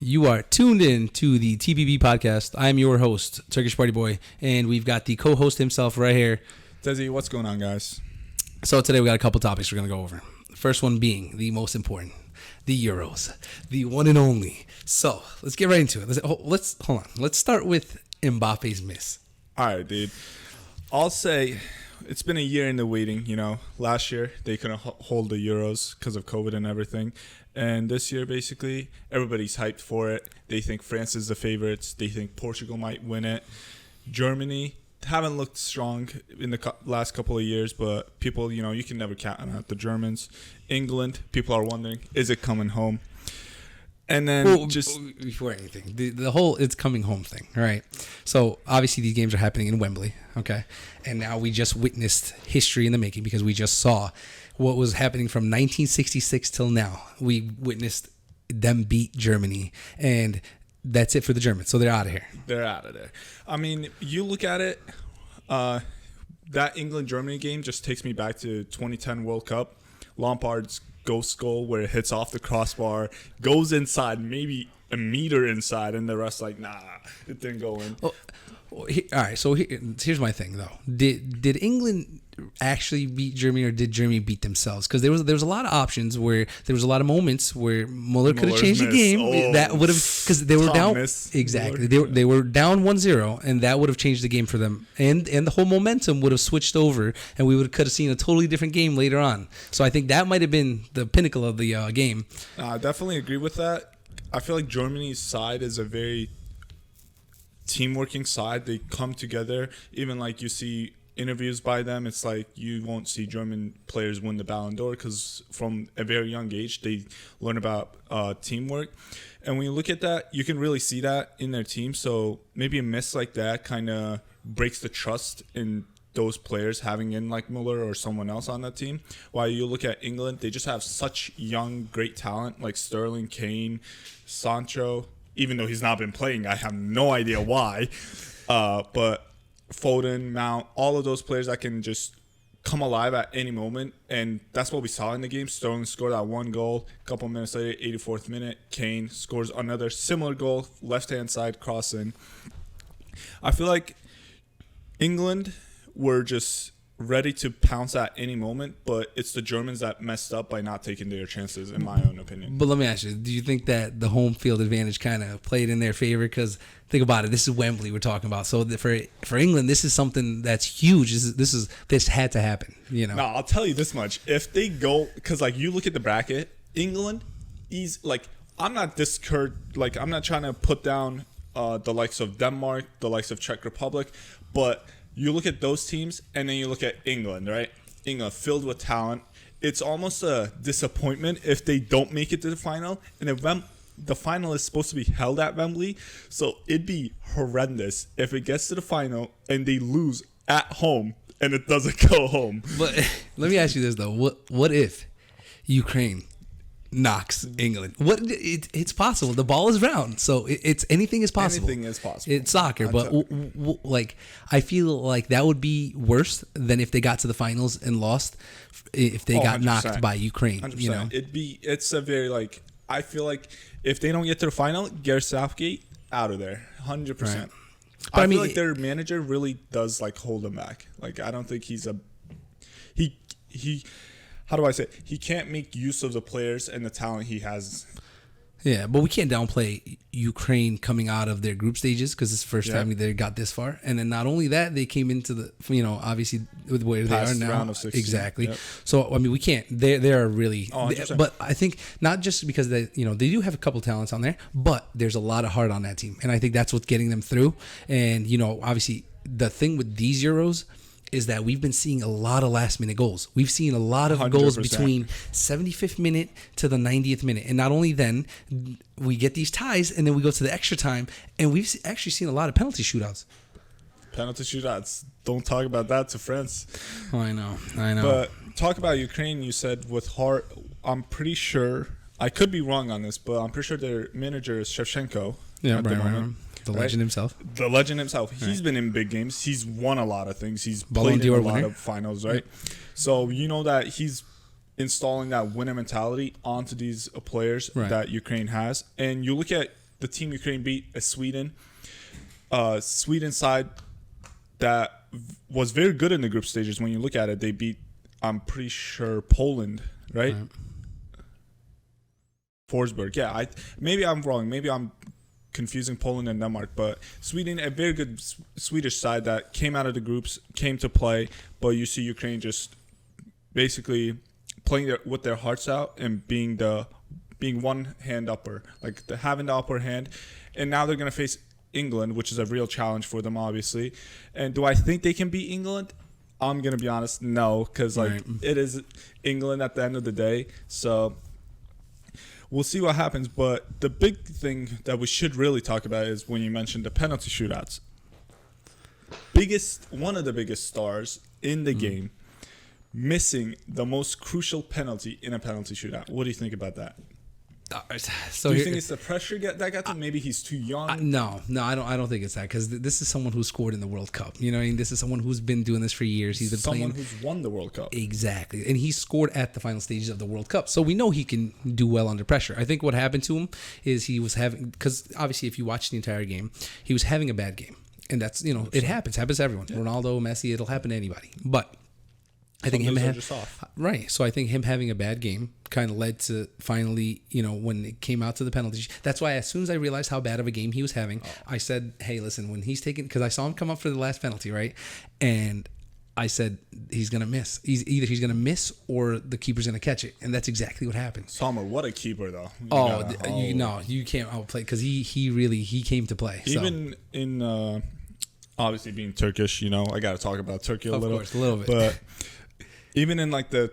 You are tuned in to the Tpb Podcast. I'm your host, Turkishpartyboy, and we've got the co-host himself right here. TEZZI, what's going on, guys? So today we got a couple topics we're going to go over. The first one being the most important, the Euros, the one and only. So let's get right into it. Let's hold on. Let's start with Mbappe's miss. All right, dude. I'll say it's been a year in the waiting. Last year they couldn't hold the Euros because of COVID and everything. And this year, basically, everybody's hyped for it. They think France is the favorites. They think Portugal might win it. Germany haven't looked strong in the last couple of years, but people, you can never count out the Germans. England, people are wondering, is it coming home? And then before anything, the whole it's coming home thing, right? So obviously these games are happening in Wembley, okay? And now we just witnessed history in the making because we just saw what was happening from 1966 till now. We witnessed them beat Germany, and that's it for the Germans. So they're out of here. They're out of there. I mean, you look at it, that England-Germany game just takes me back to 2010 World Cup. Lampard's ghost goal where it hits off the crossbar, goes inside, maybe a meter inside, and the rest it didn't go in. All right, so here's my thing, though. Did England actually beat Germany, or did Germany beat themselves? Because there was a lot of options where there was a lot of moments where Muller could have changed the game. That would have, because they were down. Exactly, they were down 1-0, and that would have changed the game for them, and the whole momentum would have switched over, and we could have seen a totally different game later on. So I think that might have been the pinnacle of the game. I definitely agree with that. I feel like Germany's side is a very team-working side. They come together. Even you see interviews by them, it's like you won't see German players win the Ballon d'Or because from a very young age they learn about teamwork. And when you look at that, you can really see that in their team. So maybe a miss like that kind of breaks the trust in those players having in Muller or someone else on that team. While you look at England, they just have such young, great talent like Sterling, Kane, Sancho. Even though he's not been playing, I have no idea why. But Foden, Mount, all of those players that can just come alive at any moment. And that's what we saw in the game. Sterling scored that one goal. A couple minutes later, 84th minute, Kane scores another similar goal, left-hand side crossing. I feel like England were just ready to pounce at any moment, but it's the Germans that messed up by not taking their chances, in my own opinion. But let me ask you, do you think that the home field advantage kind of played in their favor? Because think about it, this is Wembley we're talking about. So for England, this is something that's huge. This had to happen. No, I'll tell you this much: if they go, because you look at the bracket, England, I'm not I'm not trying to put down the likes of Denmark, the likes of Czech Republic, but you look at those teams, and then you look at England, right? England filled with talent. It's almost a disappointment if they don't make it to the final. And the final is supposed to be held at Wembley, so it'd be horrendous if it gets to the final and they lose at home and it doesn't go home. But let me ask you this though: what if Ukraine knocks England? It's possible. The ball is round, so it's anything is possible. Anything is possible. It's soccer, but I feel like that would be worse than if they got to the finals and lost. If they got 100%. Knocked by Ukraine, 100%. It's a very I feel like if they don't get to the final, Gareth Southgate out of there, 100%. Right. I feel like their manager really does hold them back. I don't think he's he. How do I say it? He can't make use of the players and the talent he has. Yeah, but we can't downplay Ukraine coming out of their group stages because it's the first time they got this far. And then not only that, they came into the, obviously with where they are now. Round of 16. Exactly. Yep. So, we can't. They are really. Oh, but I think not just because they do have a couple talents on there, but there's a lot of heart on that team. And I think that's what's getting them through. And, obviously the thing with these Euros is that we've been seeing a lot of last-minute goals. We've seen a lot of 100%. Goals between 75th minute to the 90th minute. And not only then, we get these ties, and then we go to the extra time, and we've actually seen a lot of penalty shootouts. Penalty shootouts. Don't talk about that to France. Oh, I know. But talk about Ukraine, you said, with heart. I'm pretty sure, I could be wrong on this, but I'm pretty sure their manager is Shevchenko. Yeah, right. The legend himself. The legend himself. He's been in big games. He's won a lot of things. He's Ballon played in d'Or a lot winner. of finals, right? So you know that he's installing that winner mentality onto these players that Ukraine has. And you look at the team Ukraine beat is Sweden. Sweden side that was very good in the group stages. When you look at it, they beat, I'm pretty sure, Poland, right? Forsberg. Yeah, maybe I'm wrong. Maybe I'm confusing Poland and Denmark, but Sweden, a very good Swedish side that came out of the groups, came to play, but you see Ukraine just basically playing with their hearts out and being one hand upper, like having the upper hand. And now they're going to face England, which is a real challenge for them, obviously. And do I think they can beat England? I'm going to be honest, no, because it is England at the end of the day. So we'll see what happens. But the big thing that we should really talk about is when you mentioned the penalty shootouts. One of the biggest stars in the game missing the most crucial penalty in a penalty shootout. What do you think about that? So do you think it's the pressure that got to him? Maybe he's too young. No, I don't think it's that, because this is someone who scored in the World Cup. You know what I mean? This is someone who's been doing this for years. He's been someone who's won the World Cup. Exactly, and he scored at the final stages of the World Cup, so we know he can do well under pressure. I think what happened to him is he was having, because obviously if you watch the entire game, he was having a bad game, and that's, you know, it happens to everyone. Yeah. Ronaldo, Messi, it'll happen to anybody, but I think So I think him having a bad game kind of led to finally, you know, when it came out to the penalties. That's why as soon as I realized how bad of a game he was having, I said, hey, listen, when he's taking, because I saw him come up for the last penalty, right? And I said, he's going to miss. He's going to miss or the keeper's going to catch it. And that's exactly what happened. Sommer, what a keeper, though. You can't outplay, because he came to play. Even in, obviously being Turkish, you know, I got to talk about Turkey a little bit. But even in like the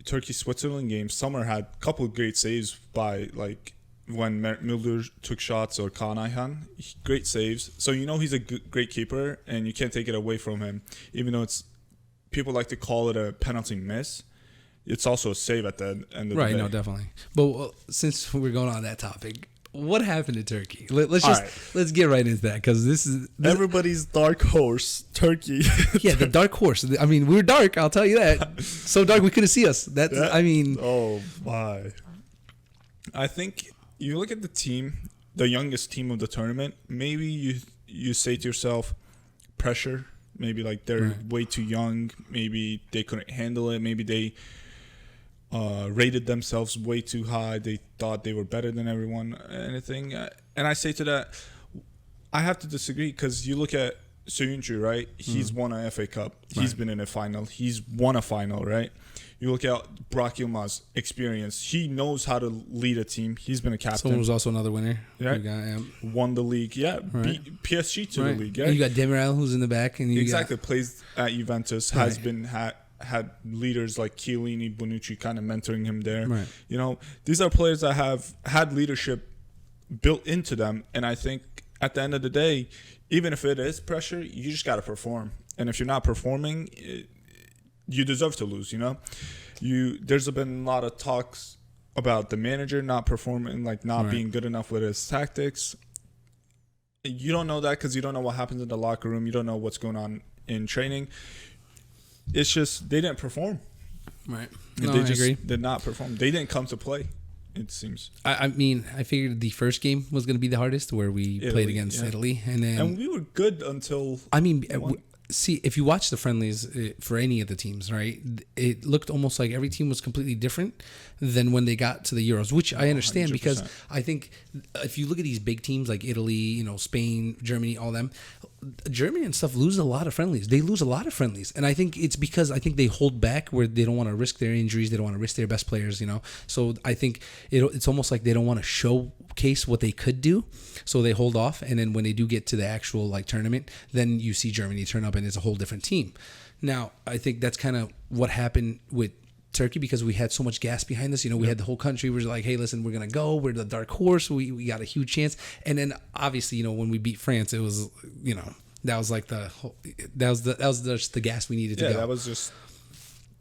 Turkey-Switzerland game, Sommer had a couple of great saves by, like, when Müller took shots or Kaan Ayhan. Great saves. So you know he's a great keeper, and you can't take it away from him. Even though people like to call it a penalty miss, it's also a save at the end of the day. Right, no, definitely. But since we're going on that topic, what happened to Turkey? Let's get right into that, because this is everybody's dark horse, Turkey. Yeah, the dark horse. I mean, we were dark, I'll tell you that. So dark we couldn't see us. Oh my! I think you look at the team, the youngest team of the tournament. Maybe you say to yourself, pressure. Maybe like they're way too young. Maybe they couldn't handle it. Maybe they rated themselves way too high. They thought they were better than everyone. Anything. And I say to that, I have to disagree, because you look at Söyüncü, right? He's won a FA Cup. He's been in a final. He's won a final, right? You look at Burak Yılmaz, experience. He knows how to lead a team. He's been a captain. Someone was also another winner. Yeah. Won the league. Yeah. Beat PSG to the league. Yeah. And you got Demirel, who's in the back. And plays at Juventus. Has been had leaders like Chiellini, Bonucci kind of mentoring him there. Right. You know, these are players that have had leadership built into them. And I think at the end of the day, even if it is pressure, you just got to perform. And if you're not performing, you deserve to lose, you know? There's been a lot of talks about the manager not performing, like not being good enough with his tactics. You don't know that because you don't know what happens in the locker room. You don't know what's going on in training. It's just they didn't perform. Right. I agree. Did not perform. They didn't come to play, it seems. I mean, I figured the first game was going to be the hardest, where we played against Italy. And we were good until... I mean... See, if you watch the friendlies for any of the teams, right, it looked almost like every team was completely different than when they got to the Euros, which I understand 100%. Because I think if you look at these big teams like Italy, you know, Spain, Germany, all them, Germany and stuff lose a lot of friendlies. They lose a lot of friendlies. And I think it's because they hold back, where they don't want to risk their injuries. They don't want to risk their best players, you know. So I think it's almost like they don't want to showcase what they could do. So they hold off. And then when they do get to the actual like tournament, then you see Germany turn up and it's a whole different team. Now, I think that's kind of what happened with Turkey, because we had so much gas behind us. You know, we had the whole country was like, hey, listen, we're going to go. We're the dark horse. We got a huge chance. And then obviously, you know, when we beat France, it was, you know, that was like that was just the gas we needed to go. Yeah, that was just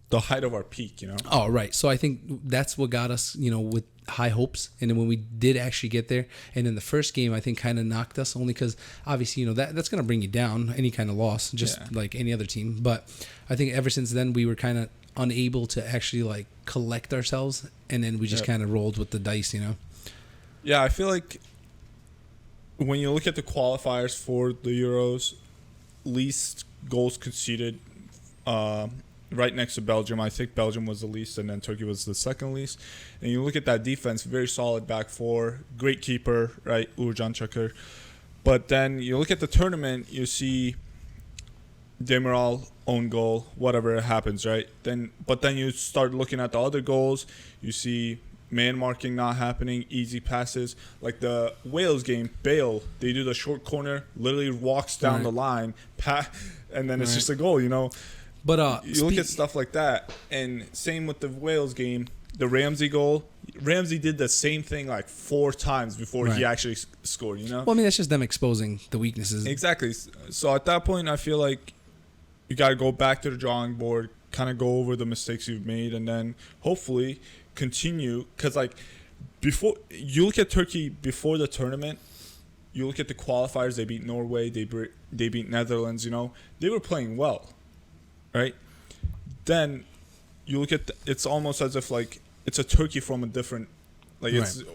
the height of our peak, you know. Oh, right. So I think that's what got us, you know, with high hopes. And then when we did actually get there, and in the first game, I think kind of knocked us, only because obviously, you know, that's going to bring you down, any kind of loss, just like any other team. But I think ever since then, we were kind of unable to actually like collect ourselves, and then we just kind of rolled with the dice, you know. Yeah, I feel like when you look at the qualifiers for the Euros, least goals conceded, right next to Belgium. I think Belgium was the least, and then Turkey was the second least. And you look at that defense, very solid back four, great keeper, right, Uğurcan Çakır. But then you look at the tournament, you see Demiral own goal, whatever happens, right? But then you start looking at the other goals, you see man marking not happening, easy passes. Like the Wales game, Bale, they do the short corner, literally walks down the line, and then it's just a goal, you know. But you look at stuff like that, and same with the Wales game, the Ramsey goal. Ramsey did the same thing like 4 times before he actually scored, you know? Well, I mean, that's just them exposing the weaknesses. Exactly. So at that point, I feel like you got to go back to the drawing board, kind of go over the mistakes you've made, and then hopefully continue. Because, like, before you look at Turkey before the tournament, you look at the qualifiers, they beat Norway, they beat Netherlands, you know? They were playing well, right? Then you look at it's almost as if, like, it's a Turkey from a different, like, it's a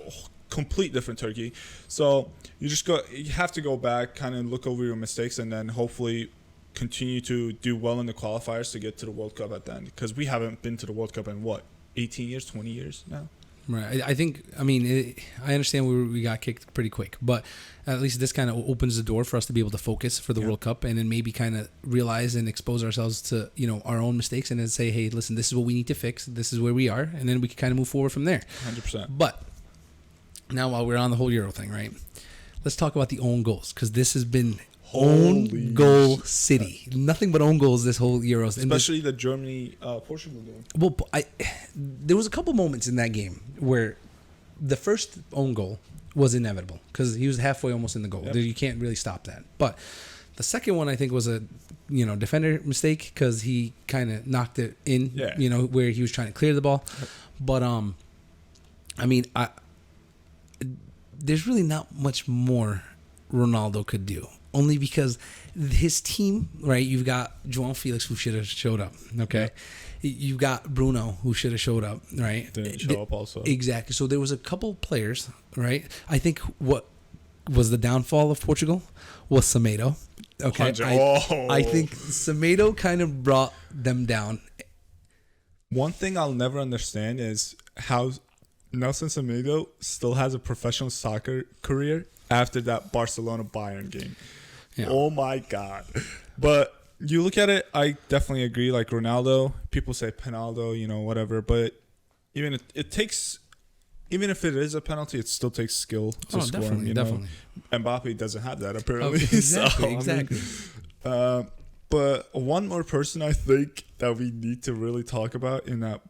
complete different Turkey. So you have to go back, kind of look over your mistakes, and then hopefully continue to do well in the qualifiers to get to the World Cup at the end. Because we haven't been to the World Cup in, 18 years, 20 years now? Right. I think, I mean, I understand we got kicked pretty quick, but at least this kind of opens the door for us to be able to focus for the World Cup, and then maybe kind of realize and expose ourselves to, you know, our own mistakes, and then say, hey, listen, this is what we need to fix. This is where we are. And then we can kind of move forward from there. 100%. But now while we're on the whole Euro thing, right, let's talk about the own goals, because this has been own goal city. Nothing but own goals this whole Euros. Especially the Germany-Portugal game. Well, there was a couple moments in that game where the first own goal was inevitable because he was halfway almost in the goal. Yep. You can't really stop that. But the second one, I think, was a defender mistake because he kind of knocked it in, where he was trying to clear the ball. Yep. But, I mean, there's really not much more Ronaldo could do. Only because his team, right? You've got João Felix, who should have showed up. Okay, you've got Bruno, who should have showed up. Right, didn't show up also. Exactly. So there was a couple players, right? I think what was the downfall of Portugal was Semedo. Okay, I think Semedo kind of brought them down. One thing I'll never understand is how Nelson Semedo still has a professional soccer career after that Barcelona-Bayern game. Yeah. Oh, my God. But you look at it, I definitely agree. Like Ronaldo, people say Penaldo, whatever. But even if it is a penalty, it still takes skill to score. Definitely. Mbappe doesn't have that, apparently. Exactly. But one more person I think that we need to really talk about in that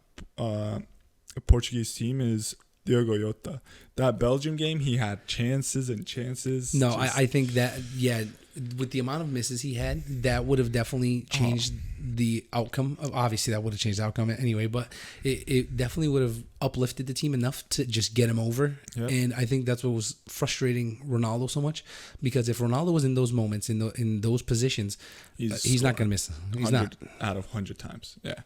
Portuguese team is Diogo Jota. That Belgium game, he had chances and chances. No, I think that, with the amount of misses he had, that would have definitely changed the outcome. Obviously, that would have changed the outcome anyway, but it definitely would have uplifted the team enough to just get him over. Yep. And I think that's what was frustrating Ronaldo so much, because if Ronaldo was in those moments, in those positions, he's not going to miss. He's not. Out of 100 times, yeah.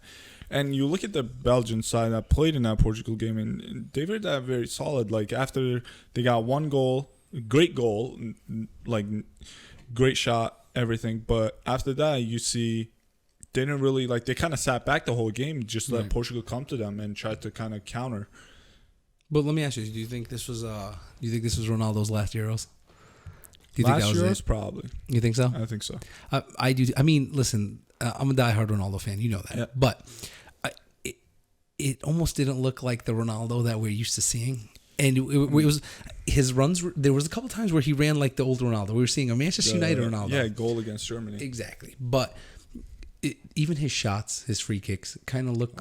And you look at the Belgian side that played in that Portugal game, and they were that very solid. Like, after they got one goal, great goal, like, great shot, everything. But after that, you see they didn't really, like, they kind of sat back the whole game, just let Portugal come to them and try to kind of counter. But let me ask you, do you think this was Ronaldo's last Euros? Do you think that was Euros? Probably. You think so? I think so. I do. I mean, listen, I'm a diehard Ronaldo fan. You know that. Yeah. But it almost didn't look like the Ronaldo that we're used to seeing. And it was his runs. There was a couple times where he ran like the old Ronaldo. We were seeing a Manchester United Ronaldo. Yeah, goal against Germany. Exactly. But even his shots, his free kicks, kind of look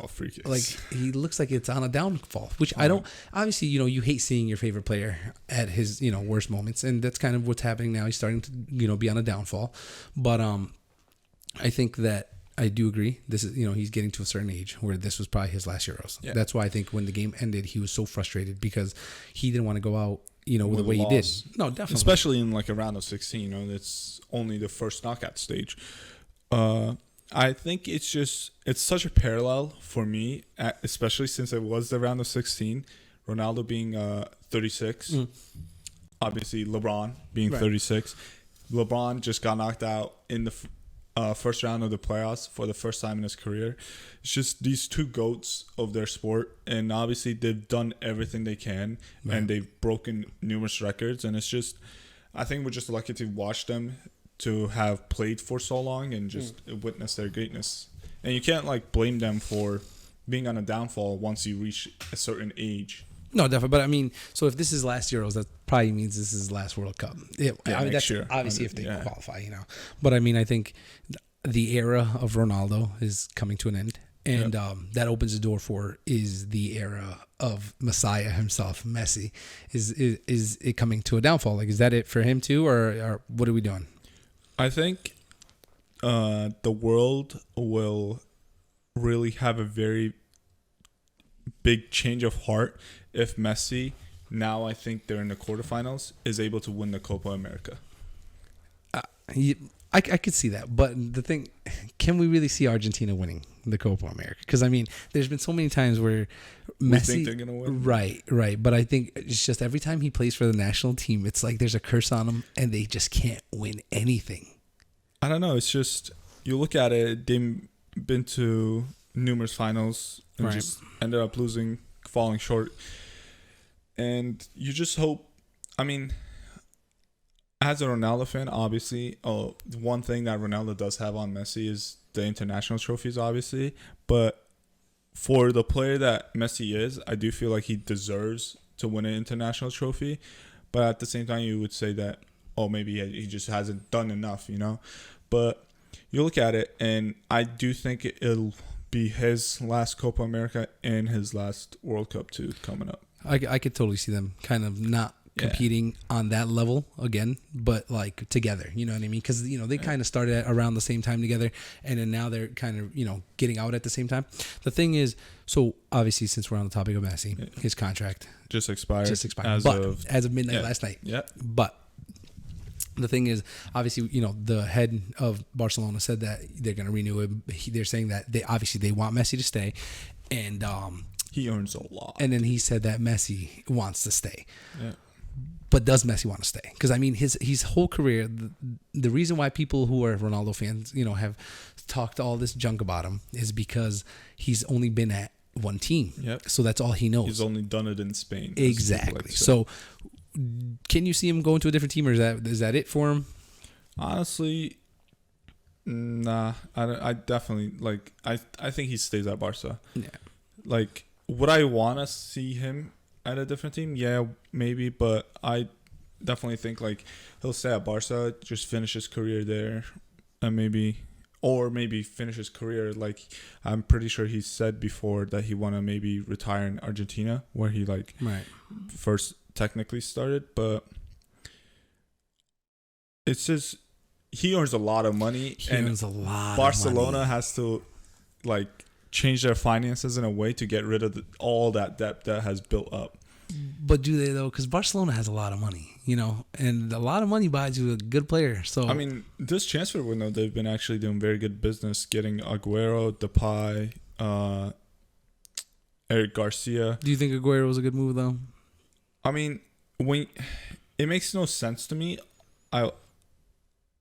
like he looks like it's on a downfall. Which I don't. Obviously, you hate seeing your favorite player at his worst moments, and that's kind of what's happening now. He's starting to be on a downfall. But I think that. I do agree. This is, he's getting to a certain age where this was probably his last Euros. Yeah. That's why I think when the game ended, he was so frustrated because he didn't want to go out, with the way he did. No, definitely. Especially in like a round of 16, it's only the first knockout stage. I think it's such a parallel for me, especially since it was the round of 16. Ronaldo being 36. obviously LeBron being 36. LeBron just got knocked out in the first round of the playoffs for the first time in his career. It's just these two GOATs of their sport, and obviously they've done everything they can, and they've broken numerous records, and it's just, I think we're just lucky to watch them, to have played for so long and just witness their greatness. And you can't like blame them for being on a downfall once you reach a certain age. No, definitely. But I mean, so if this is last Euros, that probably means this is last World Cup. I mean, that's year. obviously if they qualify, you know. But I mean, I think the era of Ronaldo is coming to an end, and that opens the door for is the era of Messiah himself, Messi. Is it coming to a downfall? Like, is that it for him too, or what are we doing? I think the world will really have a very big change of heart if Messi, now I think they're in the quarterfinals, is able to win the Copa America. I could see that, but the thing, can we really see Argentina winning the Copa America? Because I mean, there's been so many times where Messi, we think they're gonna win. Right. But I think it's just every time he plays for the national team, it's like there's a curse on him, and they just can't win anything. I don't know. It's just, you look at it, they've been to numerous finals and just ended up losing, falling short. And you just hope, I mean, as a Ronaldo fan, obviously, one thing that Ronaldo does have on Messi is the international trophies, obviously. But for the player that Messi is, I do feel like he deserves to win an international trophy. But at the same time, you would say that, maybe he just hasn't done enough, you know? But you look at it, and I do think it'll be his last Copa America and his last World Cup too coming up. I could totally see them kind of not competing on that level again, but like together, you know what I mean? Because, you know, they kind of started at around the same time together, and then now they're kind of, you know, getting out at the same time. The thing is, so obviously, since we're on the topic of Messi, his contract just expired as of midnight last night. Yeah. But the thing is, obviously, you know, the head of Barcelona said that they're going to renew him. They're saying that they want Messi to stay, and he earns a lot. And then he said that Messi wants to stay. Yeah. But does Messi want to stay? Because I mean, his whole career, the reason why people who are Ronaldo fans, you know, have talked all this junk about him is because he's only been at one team. Yep. So that's all he knows. He's only done it in Spain. Exactly. So can you see him going to a different team, or is that it for him? Honestly, nah. I definitely I think he stays at Barca. Yeah. Like, would I want to see him at a different team? Yeah, maybe, but I definitely think like he'll stay at Barca, just finish his career there, and maybe finish his career. Like, I'm pretty sure he said before that he want to maybe retire in Argentina, where he first technically started. But it's just, he earns a lot of money. Barcelona has to like change their finances in a way to get rid of all that debt that has built up. But do they though? Because Barcelona has a lot of money, you know, and a lot of money buys you a good player. So I mean, this transfer window, they've been actually doing very good business, getting Aguero, Depay, Eric Garcia. Do you think Aguero was a good move though? I mean, it makes no sense to me.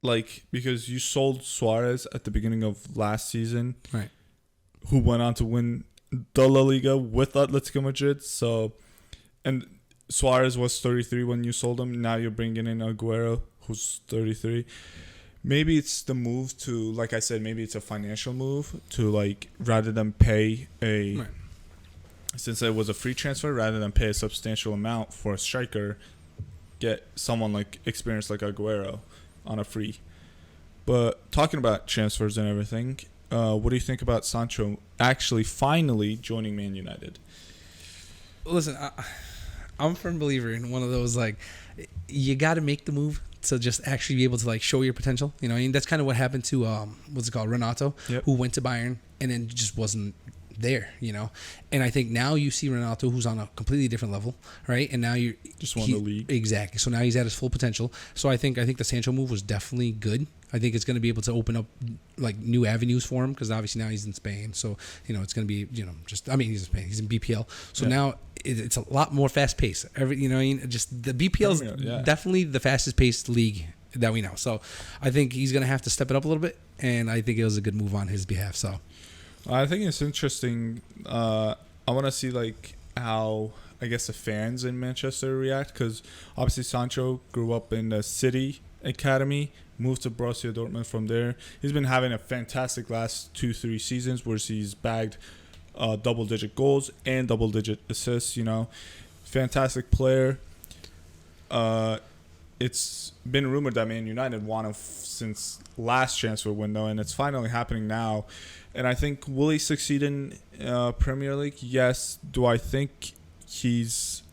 Because you sold Suarez at the beginning of last season, right? Who went on to win the La Liga with Atletico Madrid. So, and Suarez was 33 when you sold him. Now you're bringing in Aguero, who's 33. Maybe it's the move to, like I said, maybe it's a financial move to, like, rather than pay since it was a free transfer, rather than pay a substantial amount for a striker, get someone like experienced like Aguero on a free. But talking about transfers and everything, what do you think about Sancho actually finally joining Man United? Listen, I'm a firm believer in one of those, like, you got to make the move to just actually be able to, like, show your potential. You know, I mean, that's kind of what happened to Renato, who went to Bayern and then just wasn't there, And I think now you see Ronaldo, who's on a completely different level, right? And now you just won the league. Exactly. So now he's at his full potential. So I think the Sancho move was definitely good. I think it's going to be able to open up like new avenues for him because obviously now he's in Spain. So it's going to be he's in Spain. He's in BPL. So now it's a lot more fast paced. Just the BPL is definitely the fastest paced league that we know. So I think he's going to have to step it up a little bit, and I think it was a good move on his behalf. So I think it's interesting. I want to see like how I guess the fans in Manchester react because obviously Sancho grew up in the City Academy, moved to Borussia Dortmund from there. He's been having a fantastic last 2-3 seasons where he's bagged double-digit goals and double-digit assists. Fantastic player. It's been rumored that Man United want him since last transfer window, and it's finally happening now. And I think, will he succeed in Premier League? Yes. Do I think he's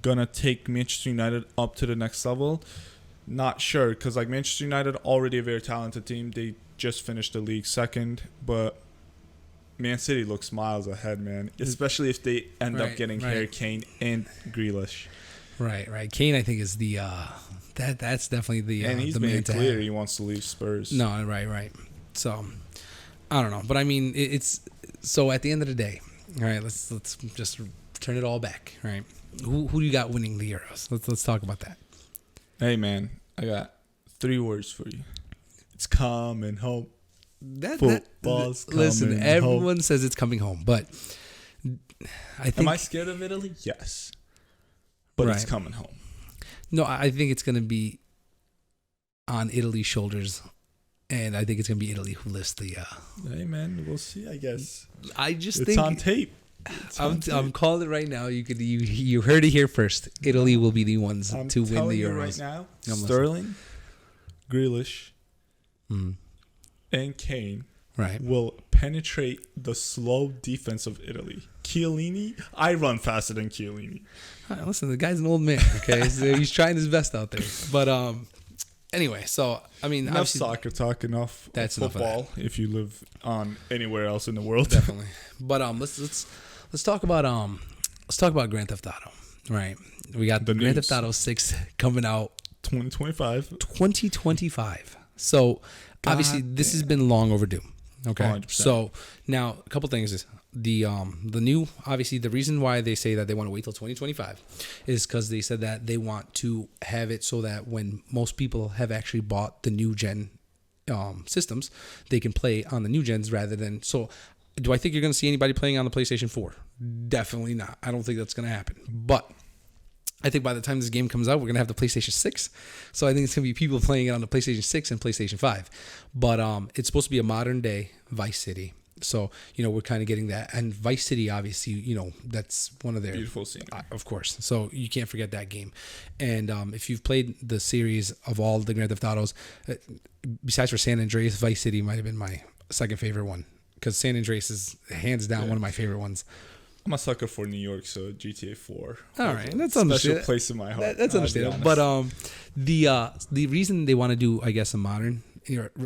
going to take Manchester United up to the next level? Not sure, because like Manchester United, already a very talented team. They just finished the league second, but Man City looks miles ahead, man. Especially if they end up getting Harry Kane and Grealish. Right. Kane, I think, is the that's definitely the and he's the made man it to clear have. he wants to leave Spurs. No, right. So I don't know, but I mean, it's so at the end of the day, all right. Let's just turn it all back, all right? Who do you got winning the Euros? Let's talk about that. Hey man, I got 3 words for you. It's coming home. Football's coming listen, everyone says it's coming home, but I think. Am I scared of Italy? Yes, but it's coming home. No, I think it's going to be on Italy's shoulders, and I think it's going to be Italy who lifts the. Hey man, we'll see. I guess. I just it's think on tape. I'm calling it right now. You heard it here first. Italy will be the ones to win the Euros right now. Sterling, Grealish, and Kane will penetrate the slow defense of Italy. Chiellini, I run faster than Chiellini. Right, listen, the guy's an old man. Okay, so he's trying his best out there. But anyway, so I mean, enough soccer talk, enough football. If you live on anywhere else in the world, definitely. But let's talk about Grand Theft Auto. Right, we got the Grand Theft Auto 6 coming out 2025. So obviously this has been long overdue. Okay, 100%. So now a couple things is the new, obviously the reason why they say that they want to wait till 2025 is because they said that they want to have it so that when most people have actually bought the new gen systems, they can play on the new gens rather than. So do I think you're going to see anybody playing on the PlayStation 4? Definitely not. I don't think that's going to happen. But I think by the time this game comes out, we're going to have the PlayStation 6. So I think it's going to be people playing it on the PlayStation 6 and PlayStation 5. But it's supposed to be a modern day Vice City. So, we're kind of getting that. And Vice City, obviously, that's one of their... Beautiful scenery. Of course. So you can't forget that game. And if you've played the series of all the Grand Theft Autos, besides for San Andreas, Vice City might have been my second favorite one. Because San Andreas is hands down one of my favorite ones. I'm a sucker for New York, so GTA 4. All right, that's understandable. Special place in my heart. That's understandable. But the reason they want to do, I guess, a modern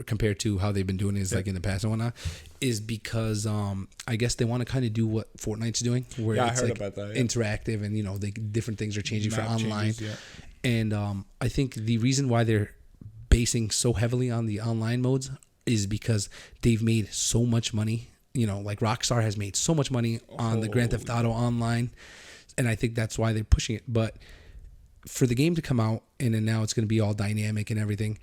compared to how they've been doing it like in the past and whatnot, is because I guess they want to kind of do what Fortnite's doing, where it's I heard like about that, interactive and different things are changing Map for online. changes, And I think the reason why they're basing so heavily on the online modes is because they've made so much money. Like Rockstar has made so much money on the Grand Theft Auto online, and I think that's why they're pushing it. But for the game to come out and then now it's going to be all dynamic and everything,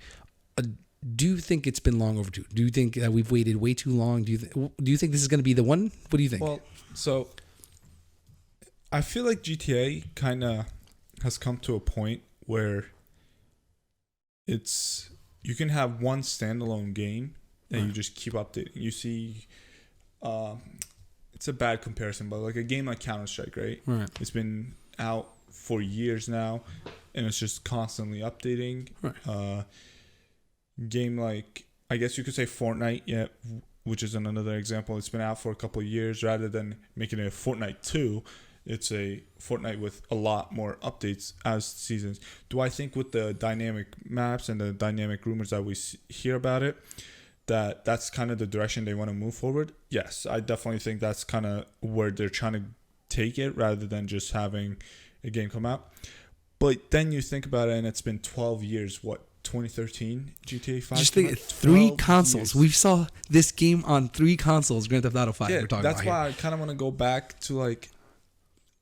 do you think it's been long overdue? Do you think that we've waited way too long? Do you think this is going to be the one? What do you think? Well, so I feel like GTA kind of has come to a point where you can have one standalone game that you just keep updating. You see. It's a bad comparison, but like a game like Counter-Strike, right? It's been out for years now, and it's just constantly updating. Game like, I guess you could say Fortnite, which is another example. It's been out for a couple of years. Rather than making it a Fortnite 2, it's a Fortnite with a lot more updates as seasons. Do I think with the dynamic maps and the dynamic rumors that we hear about it, that that's kind of the direction they want to move forward, yes, I definitely think that's kind of where they're trying to take it rather than just having a game come out. But then you think about it, and it's been 12 years. What, 2013 GTA 5? Just think, 3 consoles. We saw this game on 3 consoles. Grand Theft Auto 5. Yeah, we're talking that's about why here. I kind of want to go back to like,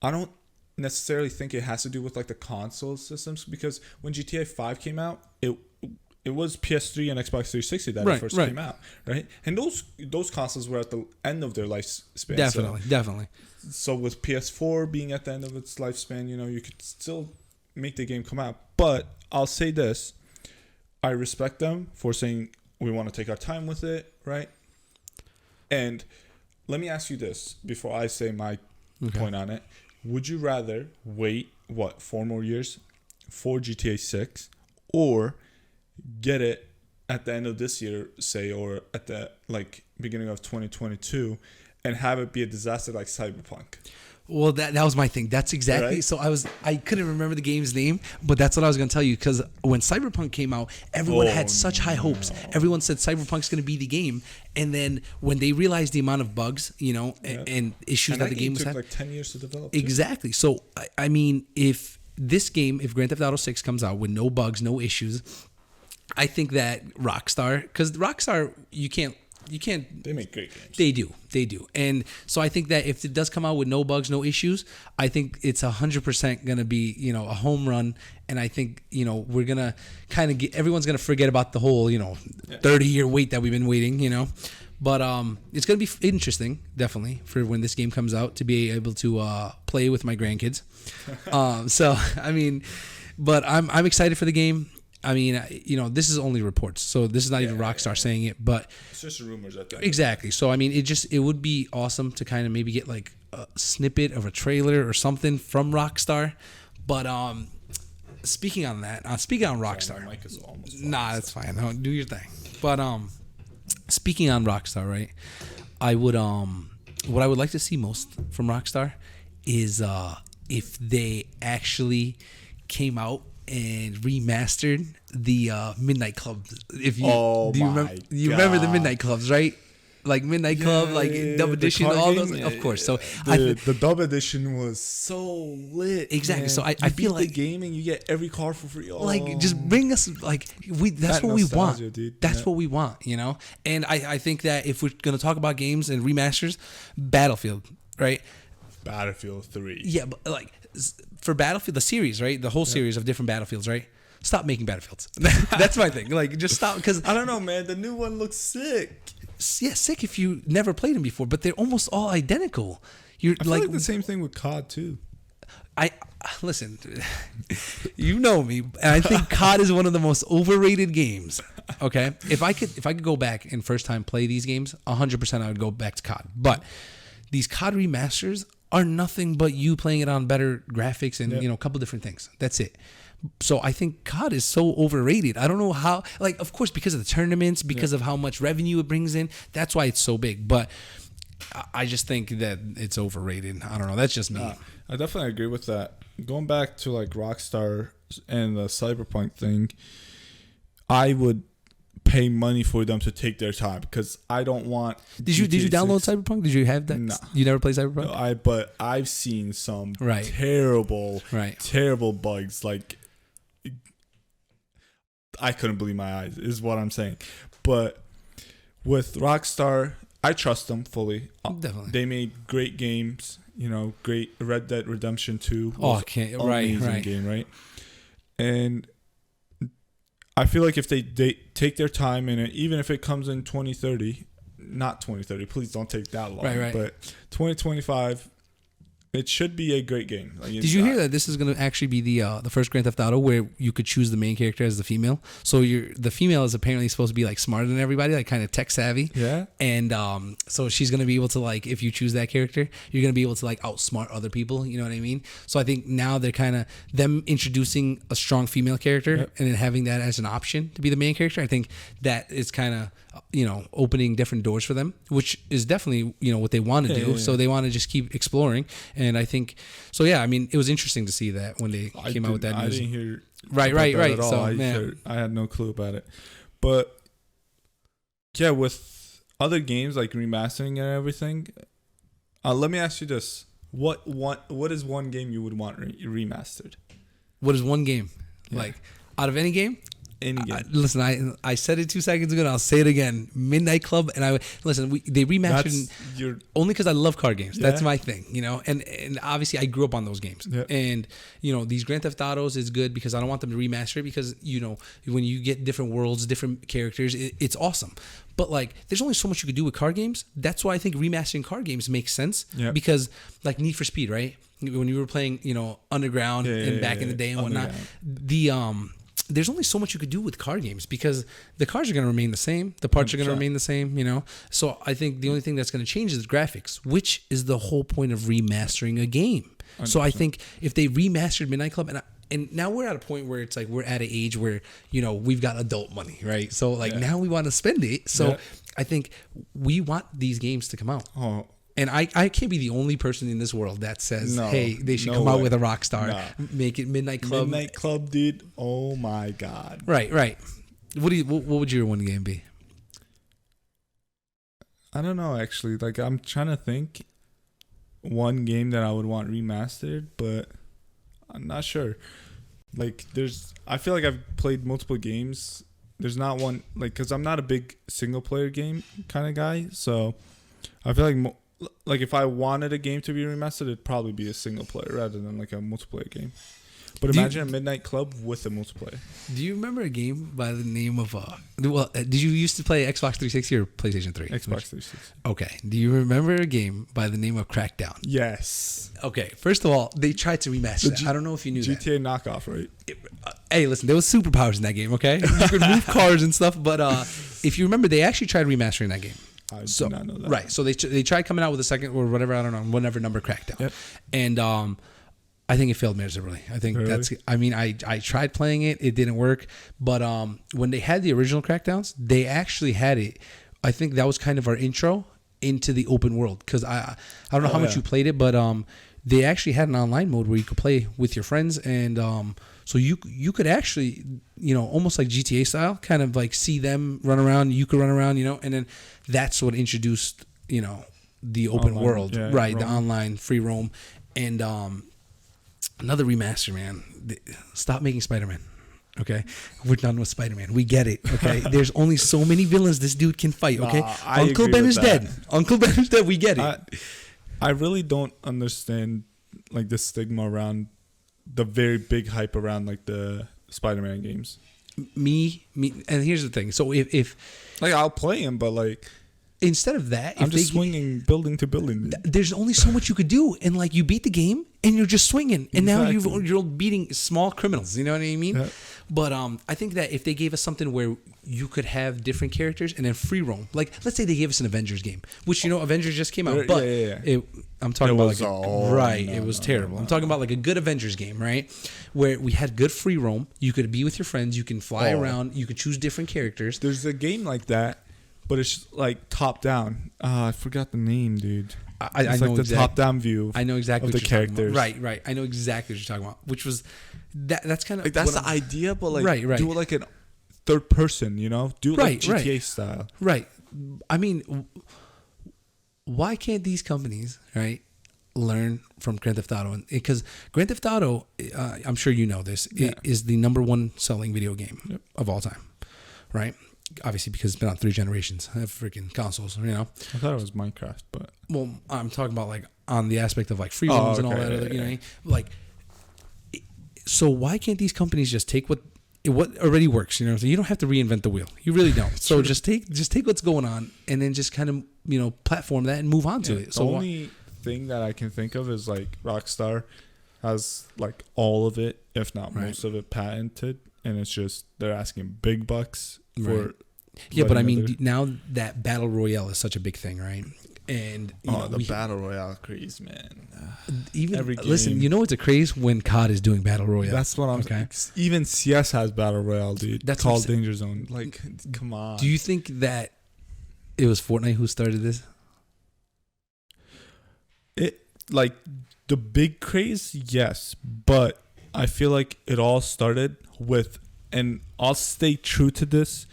I don't necessarily think it has to do with like the console systems, because when GTA 5 came out, it was PS3 and Xbox 360 that it first came out, right? And those consoles were at the end of their lifespan. Definitely. So with PS4 being at the end of its lifespan, you could still make the game come out. But I'll say this. I respect them for saying we want to take our time with it, right? And let me ask you this before I say my point on it. Would you rather wait, 4 more years for GTA 6 or get it at the end of this year, say, or at the beginning of 2022 and have it be a disaster like Cyberpunk? Well, that was my thing. That's exactly. Right? So I couldn't remember the game's name, but that's what I was going to tell you, because when Cyberpunk came out, everyone had such high hopes. Everyone said Cyberpunk's going to be the game, and then when they realized the amount of bugs, and issues that the game was having, took like 10 years to develop. Exactly. So I mean, if Grand Theft Auto 6 comes out with no bugs, no issues, I think that Rockstar, because Rockstar, you can't. They make great games. They do. And so I think that if it does come out with no bugs, no issues, I think it's 100% going to be, a home run. And I think, we're going to kind of everyone's going to forget about the whole, 30-year wait that we've been waiting, But it's going to be interesting, definitely, for when this game comes out, to be able to play with my grandkids. So, I mean, but I'm excited for the game. I mean, this is only reports, so this is not even Rockstar saying it, but it's just rumors at that. Exactly. So I mean, it would be awesome to kind of maybe get like a snippet of a trailer or something from Rockstar. But speaking on Rockstar, sorry, my mic is almost that's fine. No, do your thing. But speaking on Rockstar, right? I would what I would like to see most from Rockstar is if they actually came out and remastered the Midnight Club. If you remember the Midnight Clubs, right? Like Midnight Club, like Dub Edition, all those, of course. So the Dub Edition was so lit. Exactly. Man. So I feel like the game and you get every car for free. Like, just bring us that's what we want. Dude. That's what we want, And I think that if we're gonna talk about games and remasters, Battlefield, right? Battlefield 3. Yeah, but for Battlefield, the series, right? The whole series of different Battlefields, right? Stop making Battlefields. That's my thing. Like, just stop, because I don't know, man. The new one looks sick. Yeah, sick if you never played them before, but they're almost all identical. I feel like the same thing with COD too. Listen, you know me, and I think COD is one of the most overrated games. Okay, if I could go back and first time play these games, 100% I would go back to COD. But these COD remasters are nothing but you playing it on better graphics and a couple different things. That's it. So I think COD is so overrated. I don't know how. Like, of course, because of the tournaments, because of how much revenue it brings in. That's why it's so big. But I just think that it's overrated. I don't know. That's just me. I definitely agree with that. Going back to like Rockstar and the Cyberpunk thing, I would pay money for them to take their time, because I don't want. Did you download Cyberpunk? Did you have that? No. You never played Cyberpunk? No, but I've seen some terrible bugs. Like, I couldn't believe my eyes, is what I'm saying. But with Rockstar, I trust them fully. Definitely. They made great games, great Red Dead Redemption 2. Amazing game, right? And I feel like if they take their time in it, even if it comes in 2030, not 2030, please don't take that long, but 2025, it should be a great game. Did you hear that this is going to actually be the first Grand Theft Auto where you could choose the main character as the female? So the female is apparently supposed to be like smarter than everybody, like kind of tech savvy. Yeah. And so she's going to be able to, like, if you choose that character, you're going to be able to like outsmart other people. You know what I mean? So I think now they're kind of them introducing a strong female character and then having that as an option to be the main character. I think that is kind of opening different doors for them, which is definitely what they want to do. So they want to just keep exploring. And I think so. Yeah, I mean, it was interesting to see that when they came out with that news. I didn't hear. Right. At all. So I had no clue about it. But Yeah, with other games like remastering and everything, let me ask you this: what is one game you would want remastered? What is one game? Yeah. Like out of any game? Any game. Listen, I said it 2 seconds ago, and I'll say it again. Midnight Club, and they remastered only because I love card games. Yeah. That's my thing, you know. And obviously I grew up on those games. Yeah. And you know, these Grand Theft Autos is good because I don't want them to remaster it because, you know, when you get different worlds, different characters, it's awesome. But like, there's only so much you could do with card games. That's why I think remastering card games makes sense. Yeah. Because like Need for Speed, right? When you were playing, you know, Underground and back in the day and whatnot, there's only so much you could do with card games because the cars are going to remain the same. The parts 100%. Are going to remain the same, you know? So I think the only thing that's going to change is the graphics, which is the whole point of remastering a game. 100%. So I think if they remastered Midnight Club, and now we're at a point where it's like we're at an age where, you know, we've got adult money, right? So like now we want to spend it. So I think we want these games to come out. Oh. And I can't be the only person in this world that says, hey, they should come out with a Rockstar, make it Midnight Club. Midnight Club, dude. Oh my God. Right. What would your one game be? I don't know, actually. Like, I'm trying to think one game that I would want remastered, but I'm not sure. Like, I feel like I've played multiple games. There's not one, like, because I'm not a big single player game kind of guy. So I feel like if I wanted a game to be remastered, it'd probably be a single player rather than like a multiplayer game. But imagine a Midnight Club with a multiplayer. Do you remember a game by the name of did you used to play Xbox 360 or PlayStation 3? Xbox 360. Okay. Do you remember a game by the name of Crackdown? Yes. Okay. First of all, they tried to remaster that. I don't know if you knew that. GTA knockoff, right? Hey, listen, there was superpowers in that game, okay? You could move cars and stuff, but if you remember, they actually tried remastering that game. I did not know that. Right. So they tried coming out with a second or whatever, I don't know, whatever number Crackdown. Yep. And I think it failed miserably. I think I tried playing it. It didn't work. But when they had the original Crackdowns, they actually had it. I think that was kind of our intro into the open world. Because I don't know how much you played it, but they actually had an online mode where you could play with your friends. And so you could actually, you know, almost like GTA style, kind of like see them run around. You could run around, you know. And then that's what introduced, you know, the open world. Yeah, right, roam. The online free roam. And another remaster, man. Stop making Spider-Man. Okay, we're done with Spider-Man. We get it. Okay, there's only so many villains this dude can fight. Okay, Uncle Ben is dead. Uncle Ben is dead. We get it. I really don't understand like the stigma around the very big hype around like the Spider-Man games. Me, and here's the thing. So if like I'll play him, but like. Instead of that, I'm just swinging building to building. There's only so much you could do, and like you beat the game, and you're just swinging, and now you're beating small criminals. You know what I mean? Yeah. But I think that if they gave us something where you could have different characters and then free roam, like let's say they gave us an Avengers game, which you know Avengers just came out, but I'm talking about like it was terrible. I'm talking about like a good Avengers game, right? Where we had good free roam, you could be with your friends, you can fly around, you could choose different characters. There's a game like that. But it's like top down. I forgot the name, dude. I know like the top down view. I know exactly of what the characters. Right. I know exactly what you're talking about. Which was that's kind of like that's the idea, but like do it like a third person, you know? Do it like GTA style. Right. I mean, why can't these companies learn from Grand Theft Auto? Because Grand Theft Auto, I'm sure you know this, is the #1 selling video game of all time, right? Obviously, because it's been on 3 generations of freaking consoles, you know. I thought it was Minecraft, but well, I'm talking about like on the aspect of like free roams and all that other, you know, like. So why can't these companies just take what already works? You know, so you don't have to reinvent the wheel. You really don't. So just take what's going on and then just kind of platform that and move on to it. So the only thing that I can think of is like Rockstar has like all of it, if not most of it, patented, and it's just they're asking big bucks for. Yeah, but I mean, now that battle royale is such a big thing, right? And the battle royale craze, man. Even every game. Listen, it's a craze when COD is doing battle royale. That's what I'm saying. Even CS has battle royale, dude. That's called Danger Zone. Like, come on. Do you think that it was Fortnite who started this? It like the big craze, yes, but I feel like it all started with, and I'll stay true to this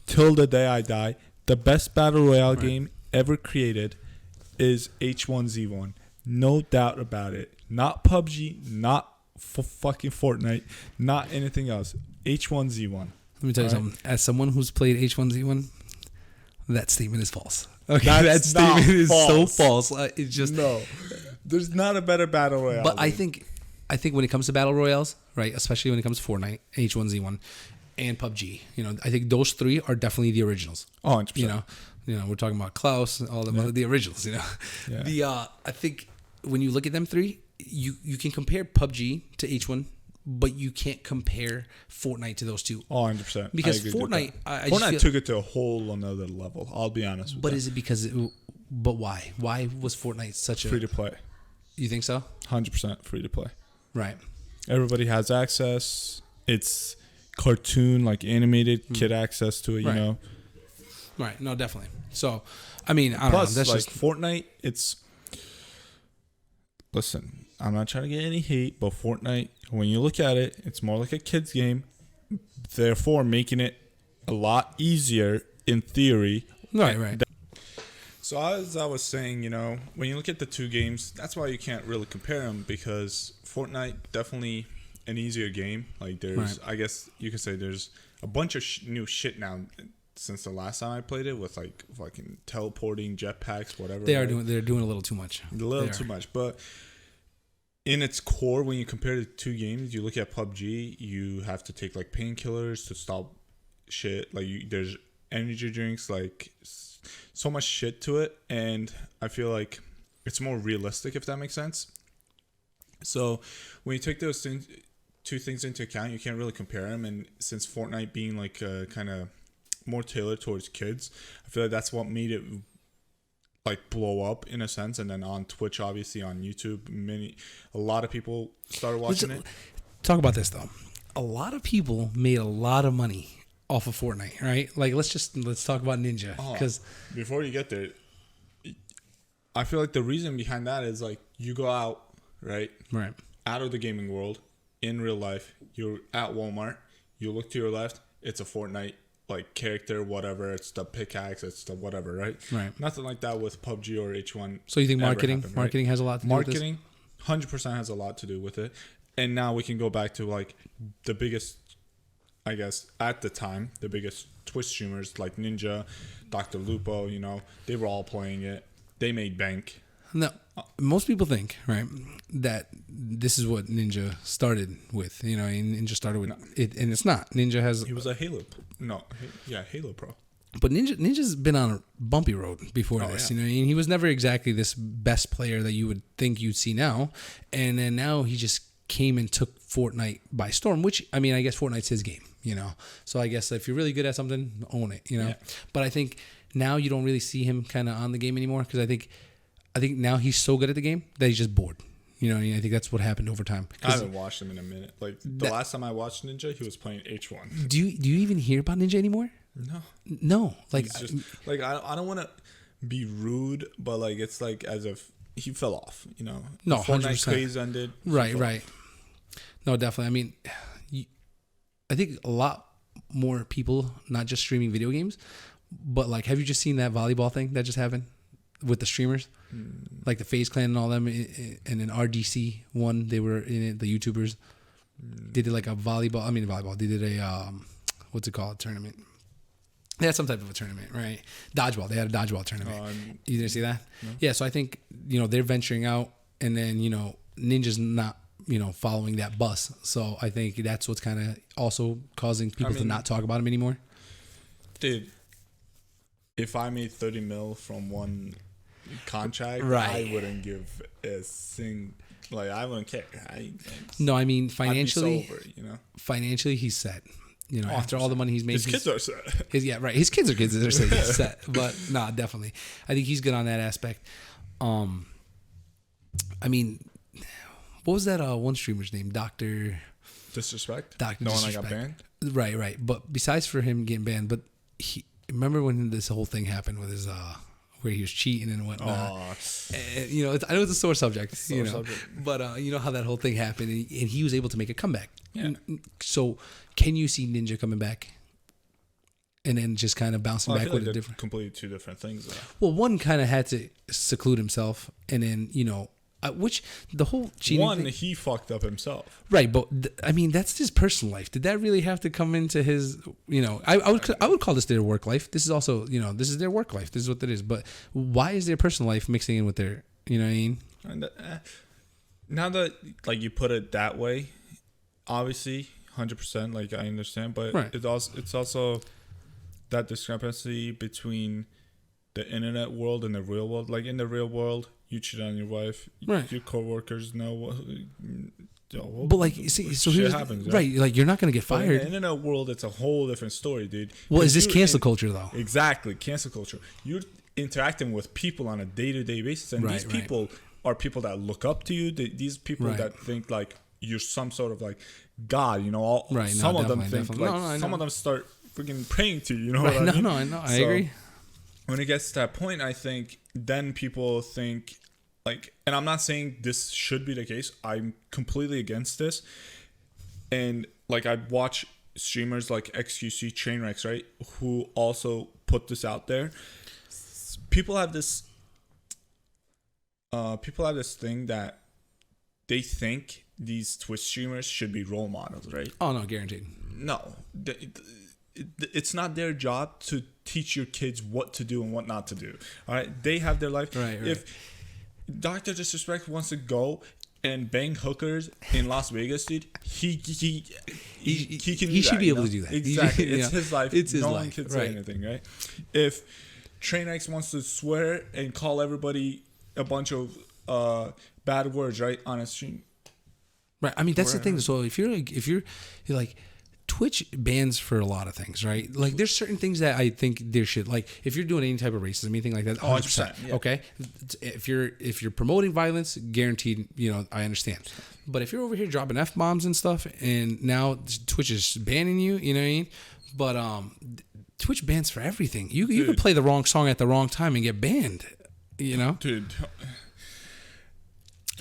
till the day I die, the best battle royale game ever created is H1Z1. No doubt about it. Not PUBG, not fucking Fortnite, not anything else. H1Z1. Let me tell you something. As someone who's played H1Z1, that statement is false. Okay, that statement is so false. It's just no. There's not a better battle royale. But I think when it comes to battle royales, right, especially when it comes to Fortnite, H1Z1, and PUBG, I think those three are definitely the originals. Oh, 100%. We're talking about Klaus, all the originals. Yeah. I think when you look at them three, you can compare PUBG to H1, but you can't compare Fortnite to those two. Oh, 100%. Because Fortnite, Fortnite took it to a whole another level. I'll be honest with you. But is it because? But why? Why was Fortnite such a free to play? You think so? 100% free to play. Right. Everybody has access. It's cartoon, like animated, kid access to it. Right. Right. No, definitely. So, I mean, I don't know. That's like just Fortnite. Listen, I'm not trying to get any hate, but Fortnite, when you look at it, it's more like a kid's game. Therefore, making it a lot easier in theory. Right. So as I was saying, when you look at the two games, that's why you can't really compare them, because Fortnite definitely an easier game. Like I guess you could say there's a bunch of new shit now since the last time I played it, with like fucking teleporting, jetpacks, whatever. They're doing a little too much. Too much, but in its core, when you compare the two games, you look at PUBG, you have to take like painkillers to stop shit. Like there's energy drinks, like so much shit to it, and I feel like it's more realistic, if that makes sense. So when you take those two things into account, you can't really compare them. And since Fortnite being like kind of more tailored towards kids, I feel like that's what made it like blow up in a sense. And then on Twitch, obviously on YouTube, a lot of people started watching it. Talk about this though. A lot of people made a lot of money off of Fortnite, right? Like let's talk about Ninja, because before you get there, I feel like the reason behind that is like you go out, right, out of the gaming world in real life. You're at Walmart. You look to your left. It's a Fortnite like character, whatever. It's the pickaxe. It's the whatever, right? Right. Nothing like that with PUBG or H1. So you think marketing has a lot to do with this? Marketing, 100% has a lot to do with it. And now we can go back to like the biggest, I guess, at the time, the biggest Twitch streamers like Ninja, Dr. Lupo, they were all playing it. They made bank. No, most people think, right, that this is what Ninja started with, and Ninja started with it, and it's not. Ninja has... He was a Halo. Halo Pro. But Ninja's been on a bumpy road before this, and he was never exactly this best player that you would think you'd see now, and then now he just came and took Fortnite by storm, which, I mean, I guess Fortnite's his game, So I guess if you're really good at something, own it, Yeah. But I think now you don't really see him kind of on the game anymore, because I think now he's so good at the game that he's just bored. I think that's what happened over time. I haven't watched him in a minute. Like last time I watched Ninja, he was playing H1. Do you even hear about Ninja anymore? No. Like just, I don't want to be rude, but like it's like as if he fell off. No, Fortnite craze ended. Right. No, definitely. I mean, I think a lot more people, not just streaming video games, but like, have you just seen that volleyball thing that just happened with the streamers? Like the FaZe Clan and all them, and then RDC one, they were in it, the YouTubers. They did like a volleyball. They did a, what's it called? Tournament. They had some type of a tournament, right? Dodgeball. They had a dodgeball tournament. You didn't see that? No. Yeah. So I think, they're venturing out, and then, Ninja's not, following that bus. So I think that's what's kind of also causing people to not talk about him anymore. Dude, if I made 30 mil from one contract, I wouldn't give a sing. Like, I wouldn't care. No, I mean, financially, I'd be sober, financially, he's set. After all the money he's made, his kids are set. His kids are set. But nah, definitely, I think he's good on that aspect. I mean, what was that one streamer's name? Dr. Disrespect. Dr. No Disrespect. one I got banned. Right. But besides for him getting banned, but remember when this whole thing happened with his where he was cheating and whatnot. And, I know it's a sore subject, but you know how that whole thing happened, and he was able to make a comeback. Yeah. So, can you see Ninja coming back and then just kind of bouncing back with a different. Completely two different things. Though. Well, one kind of had to seclude himself, and then which the whole cheating. One, thing, he fucked up himself. right? But I mean, that's his personal life. Did that really have to come into his? I would call this their work life. This is also this is their work life. This is what it is. But why is their personal life mixing in with their? You know what I mean? And, now that like you put it that way, obviously, 100%. Like I understand, but right. it's also that discrepancy between the internet world and the real world. Like in the real world, you cheat on your wife. Right. Your coworkers know. But like, see, so shit here's happens, right. Like you're not gonna get fired. But in the internet world, it's a whole different story, dude. Well, is this cancel culture though? Exactly, cancel culture. You're interacting with people on a day-to-day basis, and these people are people that look up to you. These people that think like you're some sort of like God. Some of them think like some of them start freaking praying to you. You know what I mean? No, I know. I agree. When it gets to that point, I think then people think like, and I'm not saying this should be the case. I'm completely against this. And like I watch streamers like XQC Trainwrecks, right, who also put this out there. People have this thing that they think these Twitch streamers should be role models, right? Oh no, guaranteed. No, it's not their job to teach your kids what to do and what not to do. All right, they have their life. Right. If Dr. Disrespect wants to go and bang hookers in Las Vegas, dude, he can. He should be able to do that. Exactly, it's his life. It's his life. No one can say anything, right? If Trainwrecks wants to swear and call everybody a bunch of bad words, right, on a stream. Right. I mean, that's the thing. So if you're like Twitch bans for a lot of things, right? Like there's certain things that I think there should, like if you're doing any type of racism, anything like that, 100%. Yeah. Okay. If you're promoting violence, guaranteed, I understand. But if you're over here dropping F-bombs and stuff, and now Twitch is banning you, you know what I mean? But Twitch bans for everything. You can play the wrong song at the wrong time and get banned, Dude.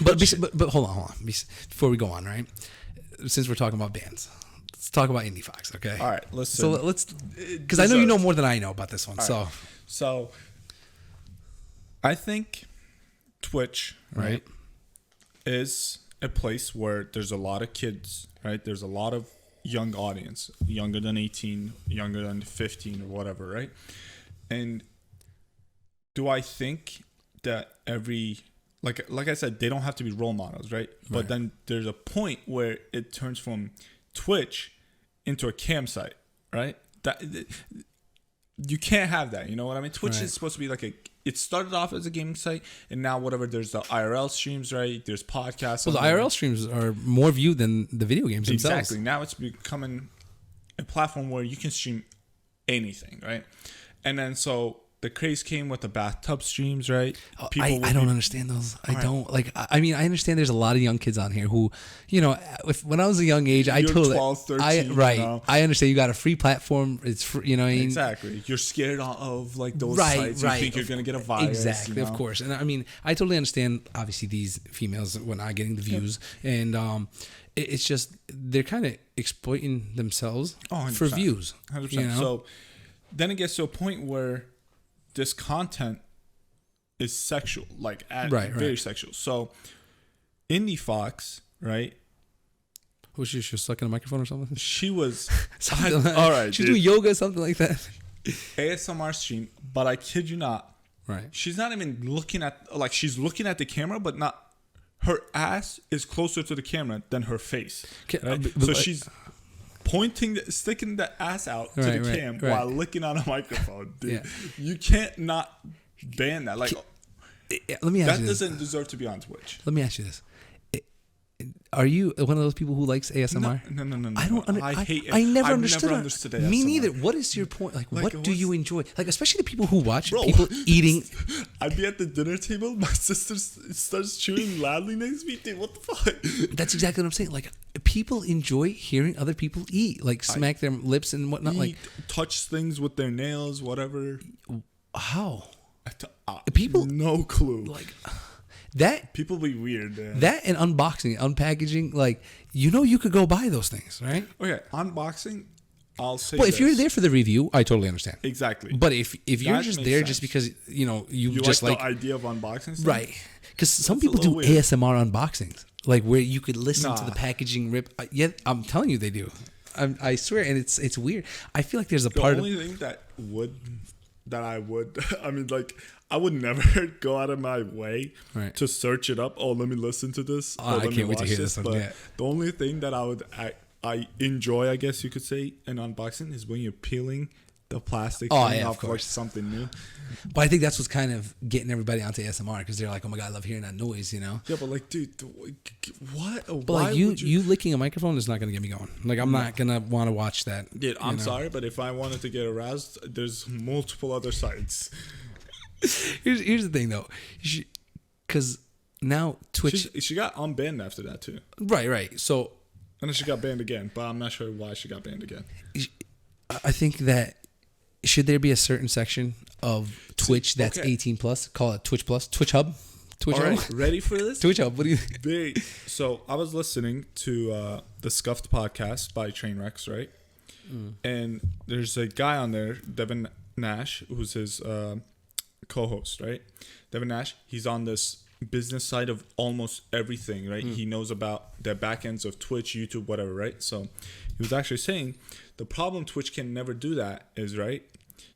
But hold on. Before we go on, right? Since we're talking about bans, let's talk about Indie Fox, okay? All right, listen. So let's, because I know you know more than I know about this one. So I think Twitch, right, is a place where there's a lot of kids, right? There's a lot of young audience, younger than 18, younger than 15 or whatever, right? And do I think that like I said, they don't have to be role models, right? But then there's a point where it turns from Twitch into a campsite, right? That you can't have that. You know what I mean? Twitch is supposed to be like it started off as a gaming site, and now there's the IRL streams, right? There's podcasts. Well, the IRL streams are more viewed than the video games themselves. Exactly. Now it's becoming a platform where you can stream anything, right? And then so the craze came with the bathtub streams, right? I don't understand those. I don't like. I mean, I understand there's a lot of young kids on here who, when I was a young age, I totally 12, 13, I understand you got a free platform. It's free, exactly. You're scared of like those sites. You think you're gonna get a virus. Exactly, of course. And I mean, I totally understand. Obviously, these females were not getting the views, and it's just they're kind of exploiting themselves for views. 100%. So then it gets to a point where this content is sexual, like very sexual. So, Indie Fox, right? Was she sucking a microphone or something? She was. All right, she's doing yoga, something like that. ASMR stream, but I kid you not. Right. She's not even looking at she's looking at the camera, but not. Her ass is closer to the camera than her face. Right? So she's sticking the ass out to the cam while licking on a microphone, dude. Yeah. You can't not ban that. Like, let me ask you this. That doesn't deserve to be on Twitch. Let me ask you this. Are you one of those people who likes ASMR? No. I hate it. I never I've understood. Never understood ASMR. Me neither. What is your point? Like what do you enjoy? Like, especially the people who watch people eating. I'd be at the dinner table. My sister starts chewing loudly next to me. Dude, what the fuck? That's exactly what I'm saying. Like, people enjoy hearing other people eat, like smack their lips and whatnot, like touch things with their nails, whatever. How? People, no clue. Like. That people be weird. Man. That and unboxing, unpackaging, like you could go buy those things, right? Okay, unboxing. I'll say. Well, if you're there for the review, I totally understand. Exactly. But if you're That just makes there sense. just because you just like the idea of unboxing stuff? right, because some That's a people do little weird. ASMR unboxings, like where you could listen to Nah. the packaging rip. Yeah, I'm telling you, they do. I swear, and it's weird. I feel like there's a The part only of thing I would, I mean, like, I would never go out of my way Right. to search it up. Oh, let me listen to this. Oh, Oh, I let me can't wait to watch hear this one, But yeah. the only thing that I enjoy, I guess you could say, in unboxing is when you're peeling the plastic Oh, thing yeah, of off like course. something new. But I think that's what's kind of getting everybody onto ASMR because they're like, oh my god, I love hearing that noise, Yeah, but like, dude, what? But like you licking a microphone is not gonna get me going. Like I'm not gonna want to watch that. Dude, you I'm know? sorry, but if I wanted to get aroused, there's multiple other sites. Here's the thing though, because now Twitch, She got unbanned after that too, right. So and then she got banned again. But I'm not sure why she got banned again. I think that should there be a certain section of Twitch that's okay. 18 plus? Call it Twitch Plus, Twitch Hub, Twitch All Hub, right, ready for this? Twitch Hub. What do you think? So I was listening to the Scuffed podcast by Trainwrecks, right? And there's a guy on there, Devin Nash, who's his co-host, right? Devin Nash, he's on this business side of almost everything, right? He knows about the back ends of Twitch, YouTube, whatever, right? So he was actually saying the problem Twitch can never do that is, right?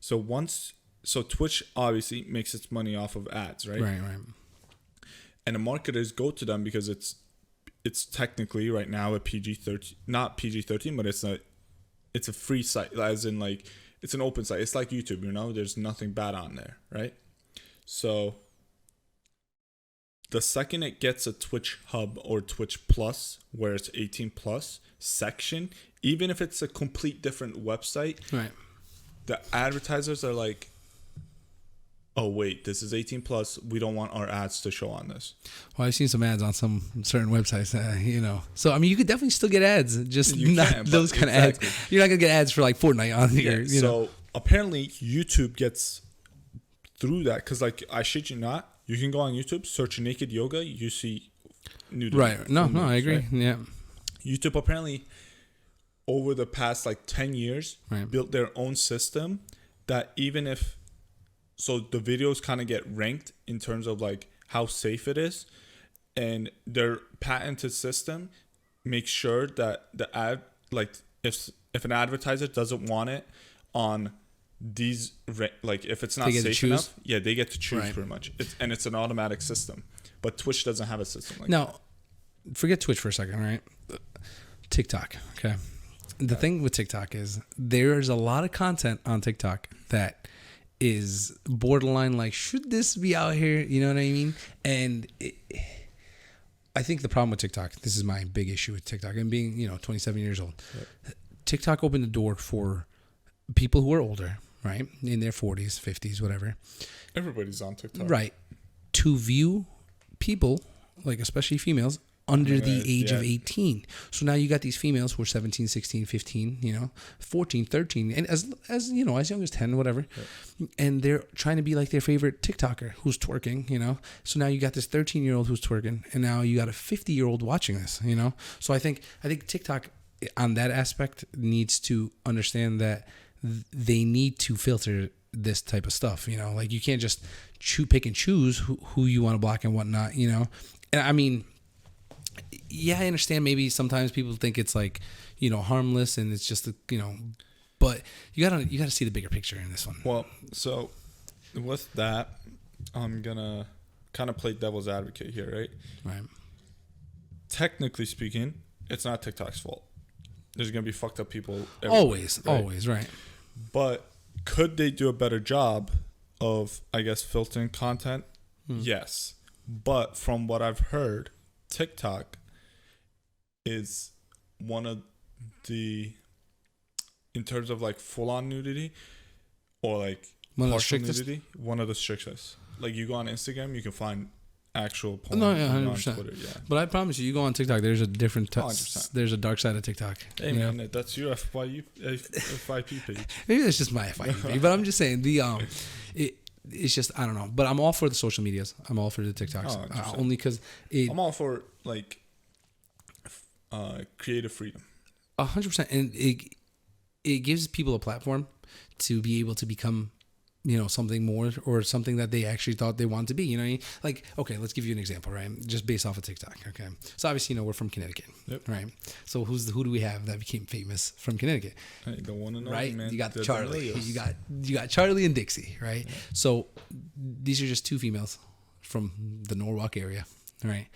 So Twitch obviously makes its money off of ads, right? Right. And the marketers go to them because it's technically right now a PG-13, not PG-13, but it's a free site, as in like it's an open site. It's like YouTube, there's nothing bad on there, right? So the second it gets a Twitch Hub or Twitch Plus, where it's 18 plus section, even if it's a complete different website, Right. the advertisers are like, oh wait, this is 18 plus. We don't want our ads to show on this. Well, I've seen some ads on some certain websites, So I mean, you could definitely still get ads, just You not can, but those kind exactly. of ads. You're not gonna get ads for like Fortnite on here. So apparently YouTube gets through that because, like, I shit you not, you can go on YouTube, search naked yoga, you see nudity. Right. No, Nudes, I agree. right? Yeah. YouTube apparently over the past like 10 years Right. built their own system that even if so the videos kind of get ranked in terms of like how safe it is, and their patented system makes sure that the ad, like if an advertiser doesn't want it on these, like if it's not They get to safe choose? enough, yeah, they get to choose Right. pretty much. It's an automatic system, but Twitch doesn't have a system like that. Now, forget Twitch for a second, right? TikTok. Okay. The thing with TikTok is there's a lot of content on TikTok that is borderline like, should this be out here? You know what I mean? And I think the problem with TikTok, this is my big issue with TikTok, and being 27 years old, right. TikTok opened the door for people who are older, right, in their 40s, 50s, whatever. Everybody's on TikTok, right, to view people, like especially females, under the age of 18. So now you got these females who are 17, 16, 15, 14, 13, and as young as 10, whatever. Right. And they're trying to be like their favorite TikToker who's twerking, So now you got this 13-year-old who's twerking, and now you got a 50-year-old watching this, So I think TikTok on that aspect needs to understand that they need to filter this type of stuff, like you can't just pick and choose who you want to block and whatnot, And I mean, yeah, I understand maybe sometimes people think it's like, harmless and it's just, but you gotta see the bigger picture in this one. Well, so with that, I'm gonna kind of play devil's advocate here, right? Right. Technically speaking, it's not TikTok's fault. There's gonna be fucked up people everywhere, always, right? But could they do a better job of, I guess, filtering content? Yes. But from what I've heard, TikTok is one of the, in terms of like full-on nudity or like partial nudity, one of the strictest. Like you go on Instagram, you can find actual porn. No, yeah, 100%. On Twitter, yeah. But I promise you go on TikTok, there's a different, there's a dark side of TikTok. Hey man, that's your FYP page. Maybe that's just my FYP page, but I'm just saying it's just, I don't know. But I'm all for the social medias. I'm all for the TikToks. Only because I'm all for like creative freedom. 100%. And it gives people a platform to be able to become, something more or something that they actually thought they wanted to be. You know what I mean? Like, okay, let's give you an example, right? Just based off of TikTok. Okay. So obviously, we're from Connecticut, right? So who do we have that became famous from Connecticut? I don't want to know, right? man. You got Charlie. You got Charlie and Dixie, right? Yeah. So these are just two females from the Norwalk area, right?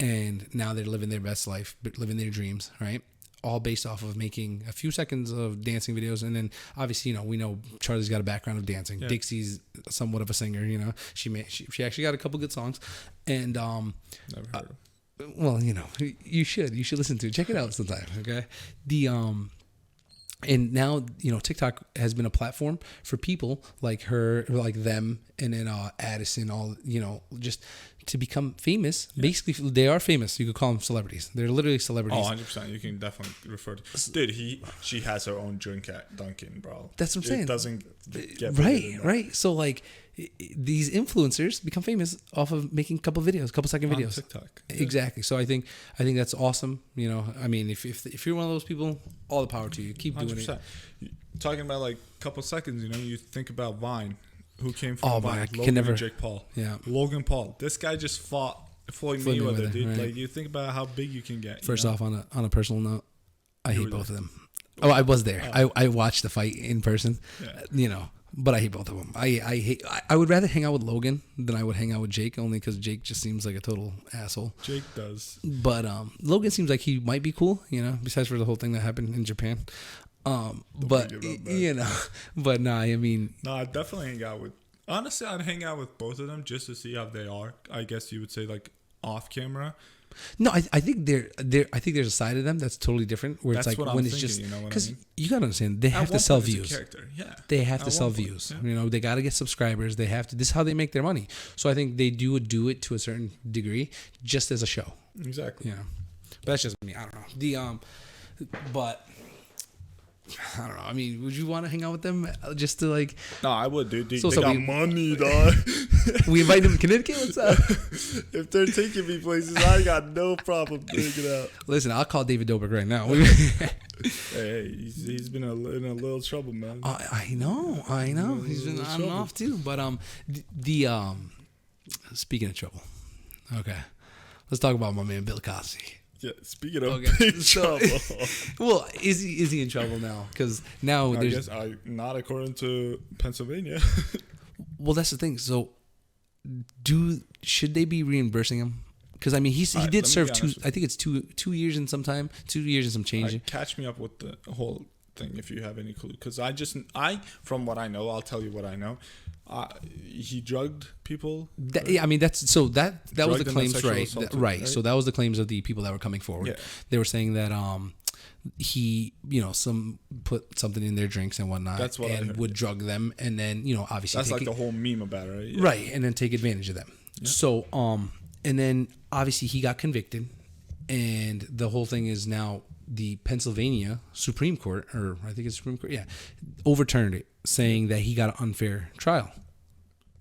And now they're living their best life, living their dreams, right? All based off of making a few seconds of dancing videos. And then obviously, we know Charlie's got a background of dancing. Yeah. Dixie's somewhat of a singer, she actually got a couple good songs. And, never heard of. Well, you should listen to it. Check it out sometime. Okay. And now, TikTok has been a platform for people like her, like them, and then Addison, all, just to become famous. Yeah. Basically, they are famous. You could call them celebrities. They're literally celebrities. Oh, 100%. You can definitely refer to... Dude, she has her own drink at Dunkin', bro. That's what I'm saying. It doesn't get... Right. So, like, these influencers become famous off of making a couple second videos. On TikTok. Yeah. Exactly. So I think that's awesome. I mean, if you're one of those people, all the power to you. Keep 100%. Doing it. Talking about like a couple seconds, you think about Vine, who came from Vine, Logan and Jake Paul. Yeah. Logan Paul. This guy just fought Floyd Mayweather, dude. Right. Like, you think about how big you can get. First off, on a personal note, I hate both of them. Oh, I was there. I watched the fight in person. Yeah. But I hate both of them. I would rather hang out with Logan than I would hang out with Jake, only because Jake just seems like a total asshole. Jake does. But Logan seems like he might be cool, besides for the whole thing that happened in Japan. But nah, I mean... No, I'd definitely hang out with... Honestly, I'd hang out with both of them just to see how they are. I guess you would say, like, off camera. No, I think I think there's a side of them that's totally different. Where that's it's like when it's just because you gotta understand they have to sell views. Yeah, they have to sell views. Yeah. They got to get subscribers. They have to. This is how they make their money. So I think they do it to a certain degree, just as a show. Exactly. Yeah, but that's just me. I don't know. But I don't know. I mean, would you want to hang out with them just to like? No, I would, dude. They got money, dog. We invite them to Connecticut. What's up? If they're taking me places, I got no problem doing it out. Listen, I'll call David Dobrik right now. Hey, he's been in a little trouble, man. I know. He's been on and off too. But speaking of trouble, okay, let's talk about my man Bill Cosby. Yeah, speaking of big trouble. Well, is he in trouble now? Because now I guess not according to Pennsylvania. Well, that's the thing. So, should they be reimbursing him? Because I mean, he did serve I think it's 2 years and some time, 2 years and some change. Catch me up with the whole thing if you have any clue. Because from what I know, I'll tell you what I know. He drugged people. I mean, that was the claims, right? So that was the claims of the people that were coming forward. Yeah. They were saying that he, put something in their drinks and whatnot. That's what and I heard, would drug them, and then obviously that's like the whole meme about it, right? Yeah. Right, and then take advantage of them. Yeah. So and then obviously he got convicted, and the whole thing is now the Pennsylvania Supreme Court, or I think it's Supreme Court, overturned it, saying that he got an unfair trial.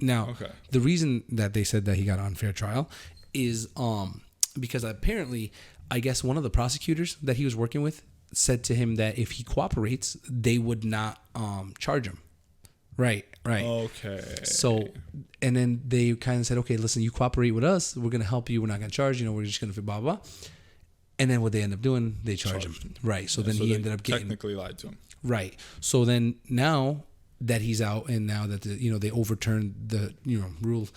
Now, the reason that they said that he got an unfair trial is because apparently, I guess one of the prosecutors that he was working with said to him that if he cooperates, they would not charge him. Right. Okay. So, and then they kind of said, okay, listen, you cooperate with us, we're going to help you, we're not going to charge, we're just going to blah, blah. And then what they end up doing, they charge him. Right. So then he ended up getting... Technically lied to him. Right. So then now that he's out and now that, they overturned the, rule,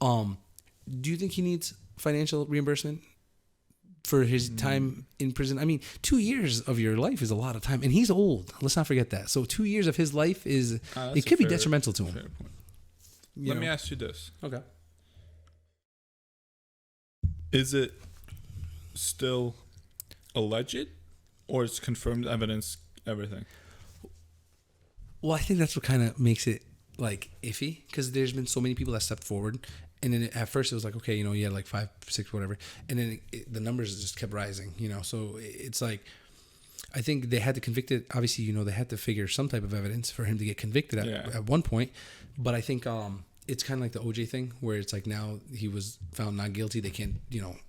do you think he needs financial reimbursement for his time in prison? I mean, 2 years of your life is a lot of time. And he's old. Let's not forget that. So 2 years of his life it could be detrimental to him. Let me ask you this. Okay. Is it still alleged, or it's confirmed evidence, everything? Well, I think that's what kind of makes it like iffy, because there's been so many people that stepped forward, and then at first it was like, okay, you had like 5, 6, whatever, and then the numbers just kept rising, so it's like, I think they had to convict it. Obviously, they had to figure some type of evidence for him to get convicted at one point, but I think it's kind of like the OJ thing where it's like now he was found not guilty. They can't,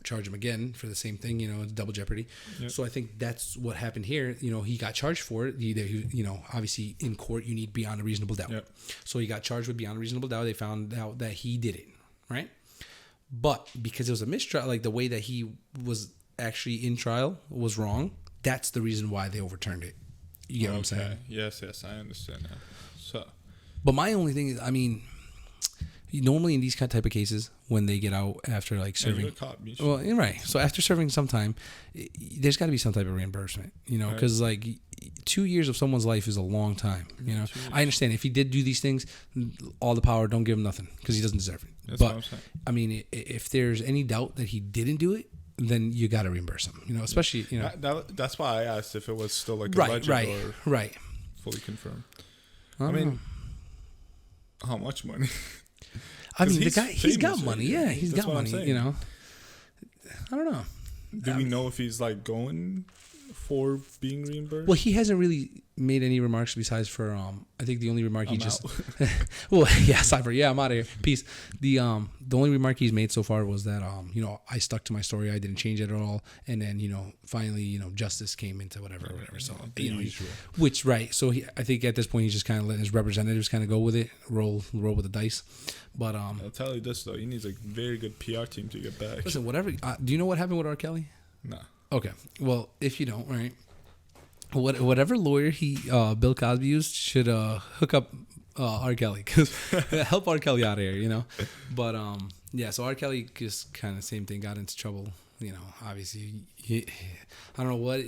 charge him again for the same thing, it's double jeopardy. Yep. So I think that's what happened here. He got charged for it. Obviously in court, you need beyond a reasonable doubt. Yep. So he got charged with beyond a reasonable doubt. They found out that he did it, right? But because it was a mistrial, like the way that he was actually in trial was wrong. That's the reason why they overturned it. You get what I'm saying? Yes, I understand now. So, but my only thing is, normally in these type of cases, when they get out after like serving, well, right. So after serving some time, there's got to be some type of reimbursement, because like 2 years of someone's life is a long time. I understand if he did do these things, all the power, don't give him nothing because he doesn't deserve it. That's what I'm saying. If there's any doubt that he didn't do it, then you got to reimburse him. Especially that's why I asked if it was still like a legend or fully confirmed. How much money? The guy, he's got money. Yeah, he's got money. I don't know. Do we know if he's like going for being reimbursed? Well, he hasn't really made any remarks besides for I think the only remark he just well, yeah, Cypher, yeah, I'm out of here. Peace. The only remark he's made so far was that I stuck to my story, I didn't change it at all, and then finally justice came into whatever. So which right. So I think at this point he's just kind of letting his representatives kind of go with it, roll with the dice. But I'll tell you this though, he needs a very good PR team to get back. Listen, whatever. Do you know what happened with R. Kelly? No. Okay. Well, if you don't, right. Whatever lawyer Bill Cosby used should hook up R. Kelly, because help R. Kelly out of here, But yeah, so R. Kelly just kind of same thing, got into trouble, Obviously, I don't know what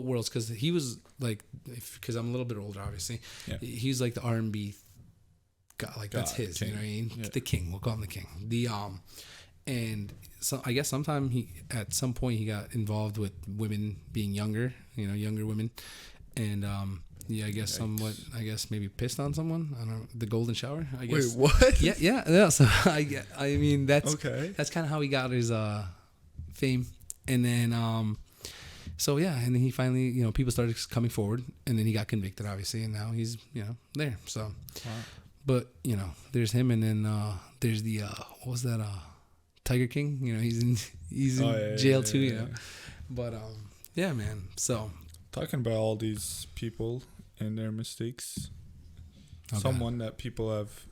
worlds, because he was like, because I'm a little bit older, obviously, he's like the R&B guy, like that's his, king. You know what I mean? Yeah. The king, we'll call him the king. And so I guess at some point he got involved with women being younger, younger women, and I guess somewhat, maybe pissed on someone. I don't know, the golden shower. I guess. Wait, what? Yeah. So that's okay. That's kind of how he got his fame, and then and then he finally people started coming forward, and then he got convicted, obviously, and now he's there. So, wow. But there's him, and then there's the what was that Tiger King, he's in jail too, Yeah. But yeah, man. So talking about all these people and their mistakes, someone that people have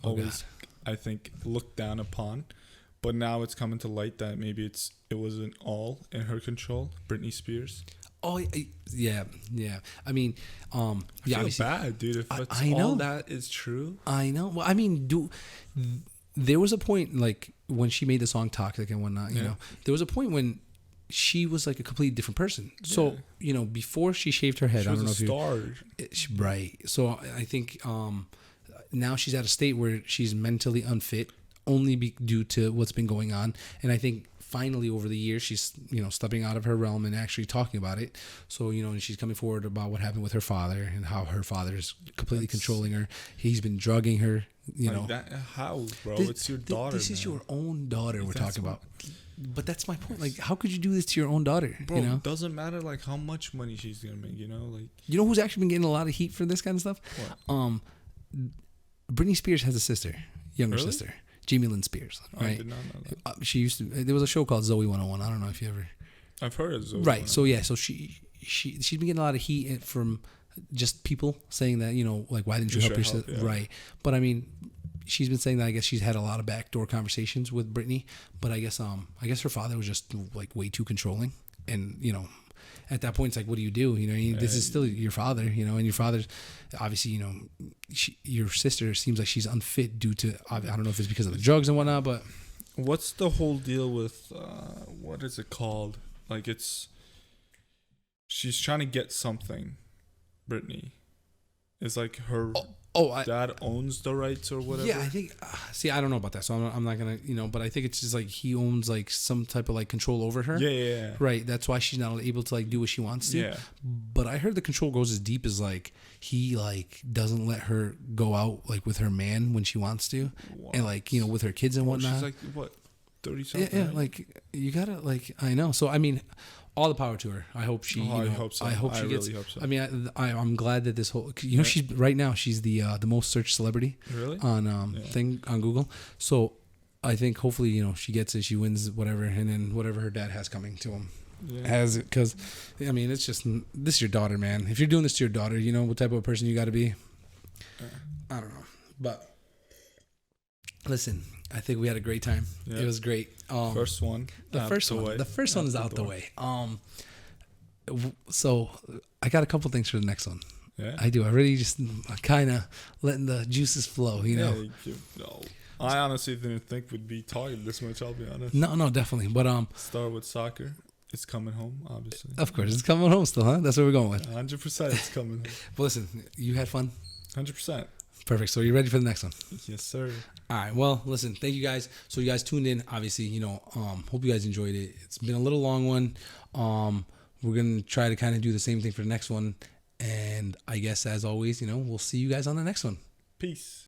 always, I think, looked down upon, but now it's coming to light that maybe it wasn't all in her control. Britney Spears. Oh yeah. I mean, I feel bad, dude. If I know all that is true. I know. Well, I mean, there was a point, like when she made the song Toxic and whatnot, there was a point when she was like a completely different person. So, before she shaved her head, she I don't know if you right. So I think now she's at a state where she's mentally unfit only due to what's been going on. And I think finally over the years she's stepping out of her realm and actually talking about it. So and she's coming forward about what happened with her father and how her father is completely controlling her. He's been drugging her. That, how, bro? It's your daughter. This is your own daughter we're talking about. But that's my point. Like, how could you do this to your own daughter? Bro, it doesn't matter like how much money she's gonna make. Who's actually been getting a lot of heat for this kind of stuff? What? Britney Spears has a sister, younger sister, Jamie Lynn Spears. Right? I did not know that. She used to. There was a show called Zoe 101. I don't know if you ever. I've heard of Zoe. Right. 101. So yeah. So she's been getting a lot of heat from just people saying that like, why didn't you help your sister? Yeah. Right. But I mean, she's been saying that I guess she's had a lot of backdoor conversations with Britney, but I guess her father was just like way too controlling, and at that point it's like, what do you do? This is still your father, and your father's obviously your sister seems like she's unfit due to, I don't know if it's because of the drugs and whatnot, but what's the whole deal with what is it called? Like she's trying to get something. Britney is like her. Dad owns the rights or whatever. Yeah, I think. See, I don't know about that, so I'm not gonna, but I think it's just like he owns like some type of like control over her. Yeah. Right. That's why she's not able to like do what she wants to. Yeah. But I heard the control goes as deep as like he like doesn't let her go out like with her man when she wants to, and like with her kids and whatnot. She's like what, 30 something. Yeah. Like you gotta like, I know. So I mean, all the power to her. I hope she. I hope so. I hope she gets. Really hope so. I mean, I'm glad that this whole. She's right now. She's the most searched celebrity. Really? On thing on Google. So I think hopefully she gets it. She wins whatever, and then whatever her dad has coming to him. Has it, because I mean, it's just, this is your daughter, man. If you're doing this to your daughter, you know what type of person you got to be. I don't know, but listen, I think we had a great time. It was great. First one. The first one is out the way. So I got a couple things for the next one. Yeah, I do. I really just kind of letting the juices flow. No, I honestly didn't think we'd be talking this much. I'll be honest. No, definitely. But start with soccer. It's coming home, obviously. Of course, it's coming home still, huh? That's what we're going with. 100%, it's coming home. But listen, you had fun. 100%. Perfect. So you ready for the next one? Yes, sir. All right. Well, listen, thank you guys. So you guys tuned in. Obviously, hope you guys enjoyed it. It's been a little long one. We're gonna try to kind of do the same thing for the next one. And I guess as always, we'll see you guys on the next one. Peace.